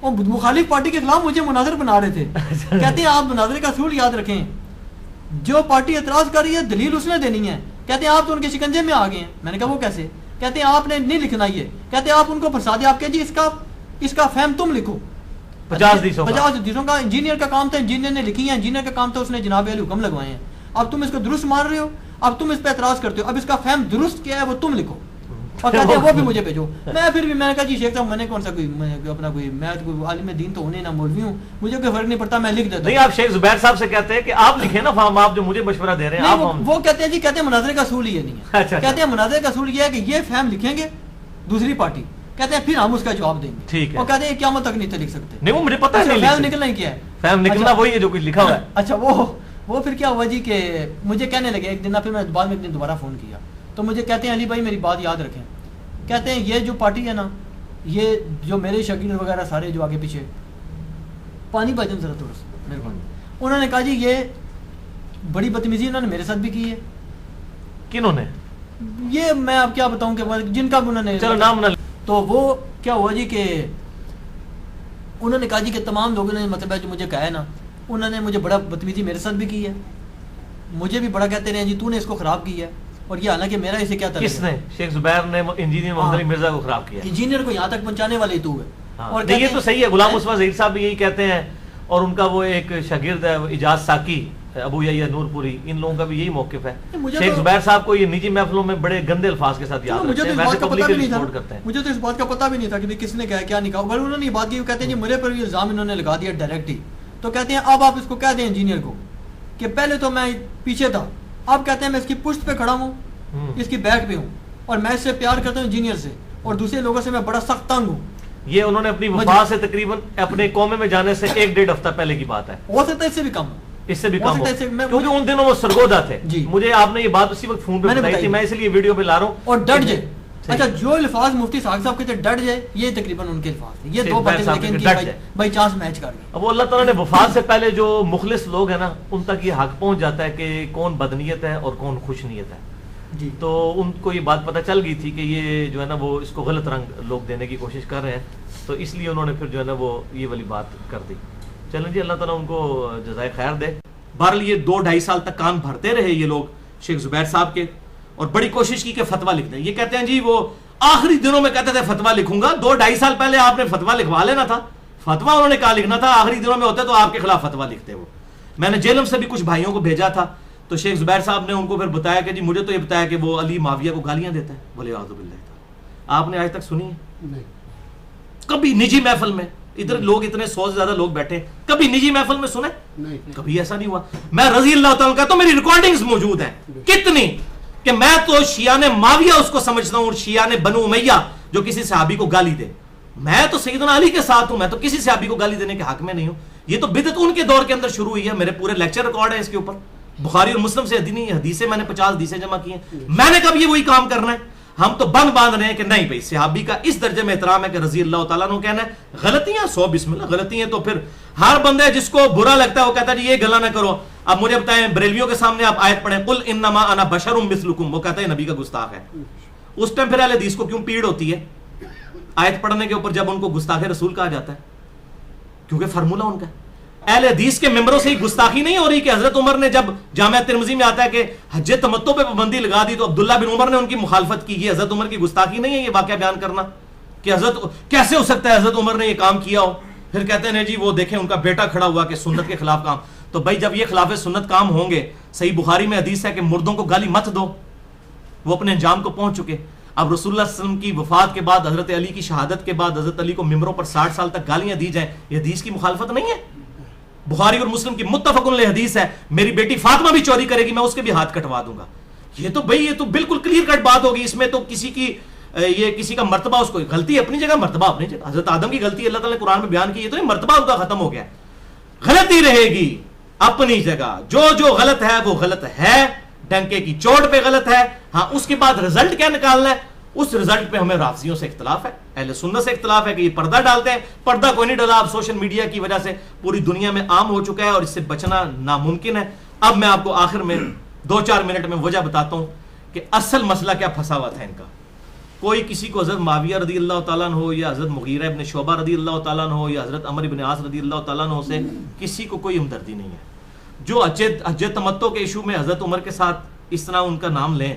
وہ مخالف پارٹی کے خلاف مجھے مناظر بنا رہے تھے. کہتے ہیں آپ مناظر کا اصول یاد رکھیں، جو پارٹی اعتراض کر رہی ہے دلیل اس نے دینی ہے. کہتے ہیں آپ تو ان کے شکنجے میں آ گئے ہیں. میں نے کہا وہ کیسے؟ کہتے ہیں آپ نے نہیں لکھنا یہ، کہتے ہیں آپ ان کو پھنسا دیں. آپ کہ جی اس کا فہم تم لکھو. 50 حدیثوں کا انجینئر کا کام تھا، انجینئر نے لکھی ہے، انجینئر کا کام تھا اس نے جناب علی حکم لگوائے ہیں. اب تم اس کو درست مان رہے ہو، اب تم اس پہ اعتراض کرتے ہو، اب اس کا فہم درست کیا ہے وہ تم لکھو. اور کہتے ہیں وہ بھی مجھے بھیجو. میں پھر بھی میں نے کہا جی شیخ صاحب میں نے کون سا کوئی اپنا کوئی میں عالم دین تو ہونے نہ مولوی ہوں، مجھے کوئی فرق نہیں پڑتا، میں لکھ دیتا ہوں. نہیں آپ شیخ زبیر صاحب سے کہتے ہیں کہ آپ لکھیں نا فارم، آپ جو مجھے مشورہ دے رہے ہیں. وہ کہتے ہیں جی، کہتے ہیں مناظرے کا اصول یہ نہیں ہے. کہتے ہیں مناظرے کا اصول یہ ہے کہ یہ فہم لکھیں گے دوسری پارٹی، کہتے ہیں پھر ہم اس کا جواب دیں گے. ٹھیک ہے. وہ کہتے ہیں قیامت تک نہیں تھے لکھ سکتے. نہیں وہ مجھے پتہ ہے فہم نکلنا ہی کیا ہے، فہم نکلنا وہی ہے جو کچھ لکھا ہوا ہے. اچھا وہ پھر کیا ہوا جی کہ مجھے کہنے لگے ایک دن، پھر میں بعد میں ایک دن دوبارہ فون کیا تو مجھے کہتے ہیں علی بھائی میری بات یاد رکھیں. کہتے ہیں یہ جو پارٹی ہے نا، یہ جو میرے شاگرد وغیرہ سارے جو آگے پیچھے، پانی بھاجن ذرا تھوڑا سا مہربانی، انہوں نے کہا جی یہ بڑی بدتمیزی انہوں نے میرے ساتھ بھی کی ہے. کنہوں نے؟ یہ میں آپ کیا بتاؤں کہ جن کا انہوں نے، چلو نام نہ. تو وہ کیا ہوا جی کہ انہوں نے کہا جی کہ تمام لوگوں نے مطلب ہے جو مجھے کہا ہے نا، انہوں نے مجھے بڑا بدتمیزی میرے ساتھ بھی کی ہے، مجھے بھی بڑا کہتے رہے ہیں جی تو نے اس کو خراب کیا ہے. اور یہ حالانکہ میرا اسے کیا تھا، کس نے؟ شیخ زبیر نے انجینئر محمد علی مرزا کو خراب کیا. انجینئر کو یہاں تک پہنچانے والے تو ہے. اور یہ تو صحیح ہے، غلام مصطفیٰ ظہیر صاحب بھی یہی کہتے ہیں، اور ان کا وہ ایک شاگرد ہے اجاز ساکی، ابو یحییٰ نور پوری، ان لوگوں کا بھی یہی موقف ہے. شیخ زبیر صاحب کو یہ نجی محفلوں میں بڑے گندے الفاظ کے ساتھ یاد رکھتے ہیں، ویسے پبلکلی سپورٹ کرتے ہیں. مجھے تو اس بات کا پتہ بھی نہیں تھا کہ کس نے کہا کیا نہیں کہا، اگر انہوں نے یہ بات کی، کہتے ہیں جی میرے پر بھی الزام انہوں نے لگا دیا ڈائریکٹ ہی. تو کہتے ہیں اب آپ اس کو کہہ دیں انجینئر کو کہ پہلے تو میں پیچھے تھا، اب کہتے ہیں میں اس کی پشت پہ کھڑا ہوں، اس کی بیک پہ ہوں، اور میں اس سے پیار کرتا ہوں انجینئر سے، اور دوسرے لوگوں سے میں بڑا سخت تنگ ہوں. یہ انہوں نے اپنی وفات سے تقریباً اپنے قومے میں جانے سے 1-1.5 ہفتہ پہلے کی بات ہے. ہو سکتا ہے اس سے بھی کم ہو. اس سے بھی کام ہو، میں کیونکہ ان دنوں وہ سرگودا تھے. جی مجھے آپ نے یہ بات اسی وقت فون پہ بتائی تھی، میں اس لیے ویڈیو پہ لا رہا ہوں. اور ڈٹ جائے. اچھا جو الفاظ مفتی صاحب کے تھے ڈٹ جائے، یہ تقریباً ان کے الفاظ تھے. یہ دو باتیں لیکن بائی چانس میچ کر گئے. اب وہ اللہ تعالیٰ نے وفات سے پہلے جو مخلص لوگ ہیں نا ان تک یہ حق پہنچ جاتا ہے کہ کون بدنیت ہے اور کون خوش نیت ہے. جی تو ان کو یہ بات پتہ چل گئی تھی کہ یہ جو ہے نا وہ اس کو غلط رنگ لوگ دینے کی کوشش کر رہے ہیں، تو اس لیے انہوں نے پھر جو ہے نا وہ یہ والی بات کر دی. چلیں جی، اللہ تعالیٰ ان کو جزائے خیر دے. بہرحال یہ 2-2.5 سال تک کان بھرتے رہے یہ لوگ شیخ زبیر صاحب کے، اور بڑی کوشش کی کہ فتویٰ لکھ دیں. یہ کہتے ہیں جی وہ آخری دنوں میں کہتے تھے فتویٰ لکھوں گا. 2-2.5 سال پہلے آپ نے فتویٰ لکھوا لینا تھا. فتویٰ انہوں نے کہا لکھنا تھا، آخری دنوں میں ہوتا تو آپ کے خلاف فتویٰ لکھتے. وہ میں نے جیلم سے بھی کچھ بھائیوں کو بھیجا تھا، تو شیخ زبیر صاحب نے ان کو پھر بتایا کہ جی مجھے تو یہ بتایا کہ وہ علی معاویہ کو گالیاں دیتا ہے. بولے اعوذ باللہ. آپ نے آج تک سنی ہے کبھی نجی محفل میں؟ ادھر لوگ اتنے 100 سے زیادہ لوگ بیٹھے، کبھی نجی محفل میں سنے؟ کبھی ایسا نہیں ہوا. میں رضی اللہ تعالیٰ کا تو میری ریکارڈنگز موجود ہیں کتنی، کہ میں تو شیعہ نے معاویہ اس کو سمجھتا ہوں اور شیعہ نے بنو امیہ جو کسی صحابی کو گالی دے. میں تو سیدنا علی کے ساتھ ہوں، میں تو کسی صحابی کو گالی دینے کے حق میں نہیں ہوں. یہ تو بدعت ان کے دور کے اندر شروع ہوئی ہے. میرے پورے لیکچر ریکارڈ ہے اس کے اوپر، بخاری اور مسلم سے حدیثیں میں نے 50 حدیثیں جمع کی ہیں. میں نے کب یہ وہی کام کرنا ہے؟ ہم تو بند باندھ رہے ہیں کہ نہیں بھائی صحابی کا اس درجے میں احترام ہے کہ رضی اللہ تعالیٰ عنہ کہنا ہے. غلطیاں 100 بسم اللہ غلطی ہیں، تو پھر ہر بندے جس کو برا لگتا ہے وہ کہتا ہے جی یہ گلا نہ کرو. اب مجھے بتائیں بریلویوں کے سامنے آپ آیت پڑھیں قل انما انا بشر مثلکم، وہ کہتا ہے نبی کا گستاخ ہے. اس ٹائم پھر اہل حدیث کو کیوں پیڑ ہوتی ہے آیت پڑھنے کے اوپر جب ان کو گستاخ رسول کہا جاتا ہے؟ کیونکہ فرمولہ ان کا ہے. اہل حدیث کے ممبروں سے ہی گستاخی نہیں ہو رہی کہ حضرت عمر نے جب جامعہ ترمذی میں آتا ہے کہ حج تمتع پہ پابندی لگا دی تو عبداللہ بن عمر نے ان کی مخالفت کی. یہ حضرت عمر کی گستاخی نہیں ہے یہ واقعہ بیان کرنا کہ حضرت کیسے ہو سکتا ہے حضرت عمر نے یہ کام کیا ہو؟ پھر کہتے ہیں جی وہ دیکھیں ان کا بیٹا کھڑا ہوا کہ سنت کے خلاف کام. تو بھائی جب یہ خلاف سنت کام ہوں گے، صحیح بخاری میں حدیث ہے کہ مردوں کو گالی مت دو، وہ اپنے انجام کو پہنچ چکے. اب رسول اللہ صلی اللہ علیہ وسلم کی وفات کے بعد، حضرت علی کی شہادت کے بعد حضرت علی کو ممبروں پر 60 سال تک گالیاں دی جائیں، یہ حدیث کی مخالفت نہیں ہے؟ بخاری اور مسلم کی متفق علیہ حدیث ہے میری بیٹی فاطمہ بھی چوری کرے گی میں اس کے بھی ہاتھ کٹوا دوں گا. یہ تو بھائی یہ تو بالکل کلیئر کٹ بات ہوگی. اس میں تو کسی کی یہ کسی کا مرتبہ، اس کو غلطی اپنی جگہ مرتبہ اپنی جگہ. حضرت آدم کی غلطی اللہ تعالیٰ نے قرآن میں بیان کی، یہ تو مرتبہ ان کا ختم ہو گیا. غلطی رہے گی اپنی جگہ، جو غلط ہے وہ غلط ہے، ڈنکے کی چوٹ پہ غلط ہے. ہاں اس کے بعد رزلٹ کیا نکالنا ہے، اس رزلٹ پہ ہمیں رافضیوں سے اختلاف ہے، اہل سنت سے اختلاف ہے کہ یہ پردہ ڈالتے ہیں. پردہ کوئی نہیں ڈالا، اب سوشل میڈیا کی وجہ سے پوری دنیا میں عام ہو چکا ہے اور اس سے بچنا ناممکن ہے. اب میں آپ کو آخر میں 2-4 منٹ میں وجہ بتاتا ہوں کہ اصل مسئلہ کیا پھنسا ہوا تھا ان کا. کوئی کسی کو حضرت معاویہ رضی اللہ تعالیٰ عنہ ہو یا حضرت مغیرہ ابن شعبہ رضی اللہ تعالیٰ عنہ ہو یا حضرت عمر ابن عاص رضی اللہ تعالیٰ عنہ سے کسی کو کوئی ہمدردی نہیں ہے. جو حج تمتع کے ایشو میں حضرت عمر کے ساتھ اس طرح ان کا نام لیں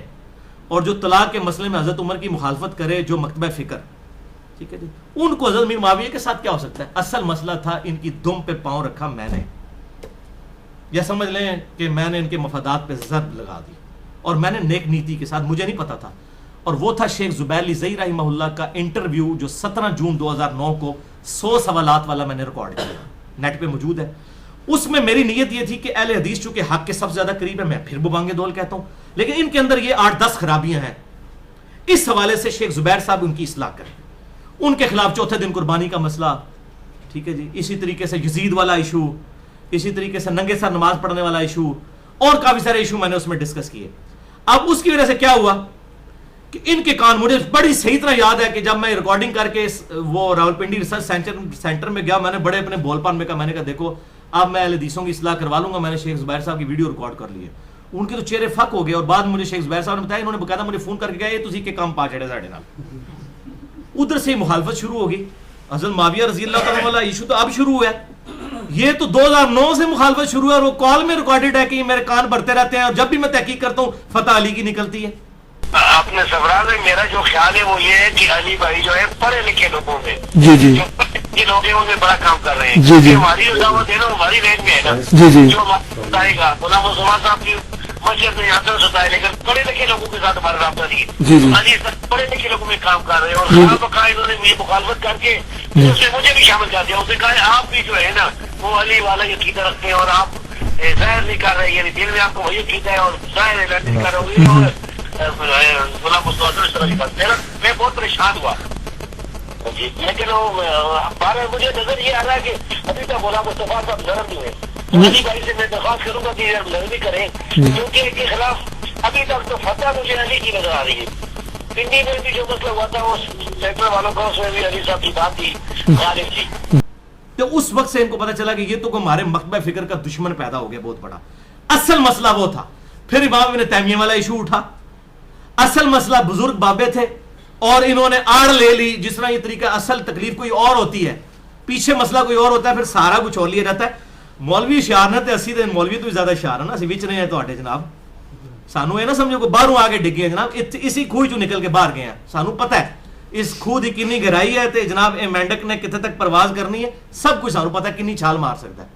اور جو طلاق کے مسئلے میں حضرت عمر کی مخالفت کرے، جو مکتبہ فکر، ٹھیک ہے جی، ان کو حضرت میر معاویہ کے ساتھ کیا ہو سکتا ہے؟ اصل مسئلہ تھا ان کی دم پہ پاؤں رکھا میں نے، یا سمجھ لیں کہ میں نے ان کے مفادات پہ ضرب لگا دی اور میں نے نیک نیتی کے ساتھ، مجھے نہیں پتا تھا. اور وہ تھا شیخ زبیر علی زئی رحمہ اللہ کا انٹرویو جو 17 جون 2009 کو 100 سوالات والا میں نے ریکارڈ کیا، نیٹ پہ موجود ہے. اس میں میری نیت یہ تھی کہ اہل حدیث چونکہ حق کے سب سے زیادہ قریب ہے، میں پھر ببانگ دول کہتا ہوں، لیکن ان کے اندر یہ 8-10 خرابیاں ہیں. اس حوالے سے شیخ زبیر صاحب ان کی اصلاح کریں. ان کے خلاف چوتھے دن قربانی کا مسئلہ، ٹھیک ہے جی، اسی طریقے سے یزید والا ایشو، اسی طریقے سے ننگے سر نماز پڑھنے والا ایشو، اور کافی سارے ایشو میں نے اس میں ڈسکس کیے. اب اس کی وجہ سے کیا ہوا کہ ان کے کان، مجھے بڑی صحیح طرح یاد ہے کہ جب میں ریکارڈنگ کر کے وہ راولپنڈی ریسرچ سینٹر میں گیا، میں نے بڑے اپنے بول پان میں کہا، میں نے کہا دیکھو اب میں اہل حدیثوں کی اصلاح کروا لوں گا. میں نے شیخ زبیر صاحب کی ویڈیو ریکارڈ کر لی ہے. ان کے تو چہرے فک ہو گئے اور بعد مجھے شیخ زبیر صاحب نے بتایا، انہوں نے باقاعدہ مجھے فون کر کے کہا یہ تسی کے کام پا چڑے ساڈے نال. ادھر سے مخالفت شروع ہو گئی. حضرت معاویہ رضی اللہ تعالیٰ والا ایشو تو اب شروع ہوا ہے، یہ تو 2009 سے مخالفت شروع ہے اور وہ کال میں ریکارڈڈ ہے کہ یہ میرے کان بھرتے رہتے ہیں اور جب بھی میں تحقیق کرتا ہوں فتح علی کی نکلتی ہے. اپنے سفران میں میرا جو خیال ہے وہ یہ ہے کہ علی بھائی جو ہے پڑھے لکھے لوگوں میں جو لوگ ہیں ان میں بڑا کام کر رہے ہیں. ہماری دعوت ہے نا، ہماری رینج میں ہے نا، جو بتائے گا غلام عثمان صاحب کی مسجد میں یہاں سے بتائے، لیکن پڑھے لکھے لوگوں کے ساتھ ہمارا رابطہ نہیں ہے. علی پڑھے لکھے لوگوں میں کام کر رہے ہیں اور خلاف بخواہ انہوں نے مجھے مخالفت کر کے اس میں مجھے بھی شامل کر دیا. اسے کہا آپ بھی جو ہے نا وہ علی والا عقیدہ رکھتے ہیں اور آپ ظاہر نہیں کر رہے، یعنی دل میں آپ کو وہی عقیدہ ہے اور ظاہر نہیں کر رہے ہیں. غلام عثمان اس طرح کی بات میں بہت پریشان ہوا جی. لیکن مجھے نظر یہ آ رہا ہے کہ ابھی تک غلام مصطفیٰ صاحب نرم نہیں ہوئے. علی بھائی سے میں درخواست کروں گا کہ یہ نرمی کریں، کیونکہ ان کے خلاف ابھی تک تو فتح مجھے علی کی نظر آ رہی ہے. پنڈی میں بھی جو مسئلہ ہوا تھا اس سینٹر والوں کا، اس میں بھی علی صاحب کی بات تھی، غالب تھی. تو اس وقت سے ان کو پتا چلا کہ یہ تو ہمارے مکتبہ فکر کا دشمن پیدا ہو گیا بہت بڑا. اصل مسئلہ وہ تھا. پھر امام ابن تیمیہ والا ایشو اٹھا. اصل مسئلہ بزرگ بابے تھے اور انہوں نے آڑ لے لی. جس طرح یہ طریقہ اصل تکلیف کوئی اور ہوتی ہے، پیچھے مسئلہ کوئی اور ہوتا ہے، پھر سارا کچھ اور لیا جاتا ہے. مولوی شعار نہ تے اسی دن مولوی تو زیادہ شعار ہے نا، اسی وچ نہیں ہے تواڈے جناب. سانو یہ نہ سمجھو کہ باہروں آگے ڈگے ہیں جناب، اسی کھوئی چوں نکل کے باہر گئے ہیں. سانو پتہ ہے اس کھو دی کنی گہرائی ہے تے جناب اے مینڈک نے کتنے تک پرواز کرنی ہے، سب کچھ سانو پتہ ہے کنی چھال مار سکتا ہے.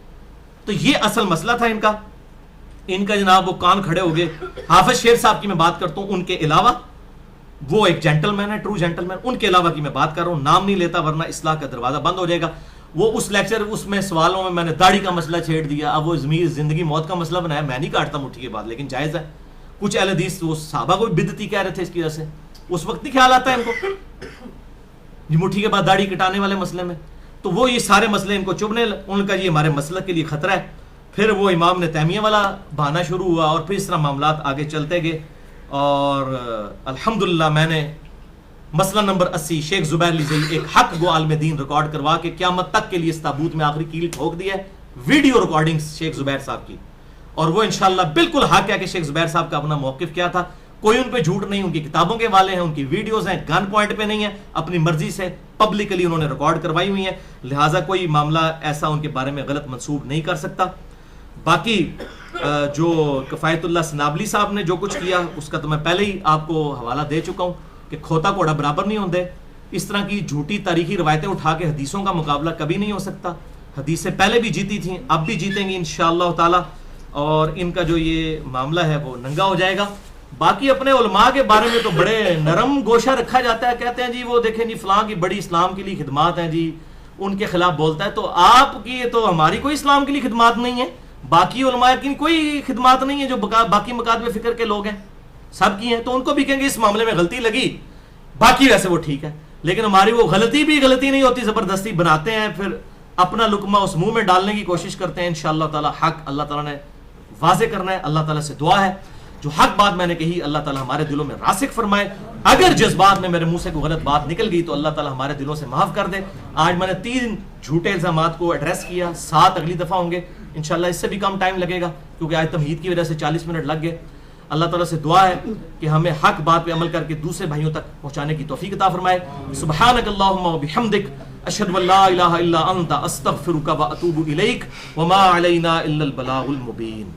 تو یہ اصل مسئلہ تھا ان کا جناب. وہ کان کھڑے ہو گئے. حافظ شیر صاحب کی میں بات کرتا ہوں، ان کے علاوہ وہ ایک جینٹل مین ہے، ٹرو جینٹل مین. ان کے علاوہ کی میں بات کر رہا ہوں، نام نہیں لیتا ورنہ اصلاح کا دروازہ بند ہو جائے گا. وہ اس لیکچر اس میں سوالوں میں نے داڑھی کا مسئلہ چھیڑ دیا. اب وہ زندگی موت کا مسئلہ بنایا. میں نہیں کاٹتا مٹھی کے بعد، لیکن جائز ہے. کچھ اہل حدیث وہ صحابہ کو بھی بدعتی کہہ رہے تھے اس کی وجہ سے. اس وقت نہیں خیال آتا ہے ان کو یہ مٹھی کے بعد داڑھی کٹانے والے مسئلے میں. تو وہ یہ سارے مسئلے ان کو چبھنے، ان کا یہ ہمارے مسلک کے لیے خطرہ ہے. پھر وہ امام نے تیمیہ والا بہانا شروع ہوا اور پھر اس طرح معاملات آگے چلتے گئے. اور الحمدللہ میں نے مسئلہ نمبر 80 شیخ زبیر لیزئی ایک حق گو عالم دین ریکارڈ کروا کے قیامت تک کے لیے اس تابوت میں آخری کیل ٹھوک دی ہے. ویڈیو ریکارڈنگز شیخ زبیر صاحب کی. اور وہ انشاءاللہ بالکل حق ہے کہ شیخ زبیر صاحب کا اپنا موقف کیا تھا. کوئی ان پہ جھوٹ نہیں، ان کی کتابوں کے والے ہیں، ان کی ویڈیوز ہیں، گن پوائنٹ پہ نہیں ہیں، اپنی مرضی سے پبلکلی انہوں نے ریکارڈ کروائی ہوئی ہیں. لہٰذا کوئی معاملہ ایسا ان کے بارے میں غلط منسوب نہیں کر سکتا. باقی جو کفایت اللہ سنابلی صاحب نے جو کچھ کیا اس کا تو میں پہلے ہی آپ کو حوالہ دے چکا ہوں کہ کھوتا گھوڑا برابر نہیں ہوتے. اس طرح کی جھوٹی تاریخی روایتیں اٹھا کے حدیثوں کا مقابلہ کبھی نہیں ہو سکتا. حدیثیں پہلے بھی جیتی تھیں، اب بھی جیتیں گی انشاءاللہ تعالی. اور ان کا جو یہ معاملہ ہے وہ ننگا ہو جائے گا. باقی اپنے علماء کے بارے میں تو بڑے نرم گوشہ رکھا جاتا ہے. کہتے ہیں جی وہ دیکھیں جی فلاں کی بڑی اسلام کے لیے خدمات ہیں جی، ان کے خلاف بولتا ہے. تو آپ کی تو ہماری کوئی اسلام کے لیے خدمات نہیں ہے، باقی علماء کی کوئی خدمات نہیں ہے جو باقی مکاتب فکر کے لوگ ہیں سب کی ہیں. تو ان کو بھی کہیں گے اس معاملے میں غلطی لگی، باقی ویسے وہ ٹھیک ہے. لیکن ہماری وہ غلطی بھی غلطی نہیں ہوتی، زبردستی بناتے ہیں، پھر اپنا لقمہ اس منہ میں ڈالنے کی کوشش کرتے ہیں. انشاءاللہ تعالی حق اللہ تعالیٰ نے واضح کرنا ہے. اللہ تعالیٰ سے دعا ہے جو حق بات میں نے کہی اللہ تعالیٰ ہمارے دلوں میں راسخ فرمائے. اگر جذبات میں میرے منہ سے کوئی غلط بات نکل گئی تو اللہ تعالیٰ ہمارے دلوں سے معاف کر دے. آج میں نے 3 جھوٹے الزامات کو ایڈریس کیا، 7 اگلی دفعہ ہوں گے انشاءاللہ. اس سے بھی کم ٹائم لگے گا کیونکہ آج تمہید کی وجہ سے 40 منٹ لگ گئے. اللہ تعالیٰ سے دعا ہے کہ ہمیں حق بات پہ عمل کر کے دوسرے بھائیوں تک پہنچانے کی توفیق عطا فرمائے. سبحانک اللہم و بحمدک اشہد ان لا الہ الا انت استغفرک و اتوب الیک وما علینا الا البلاغ المبین.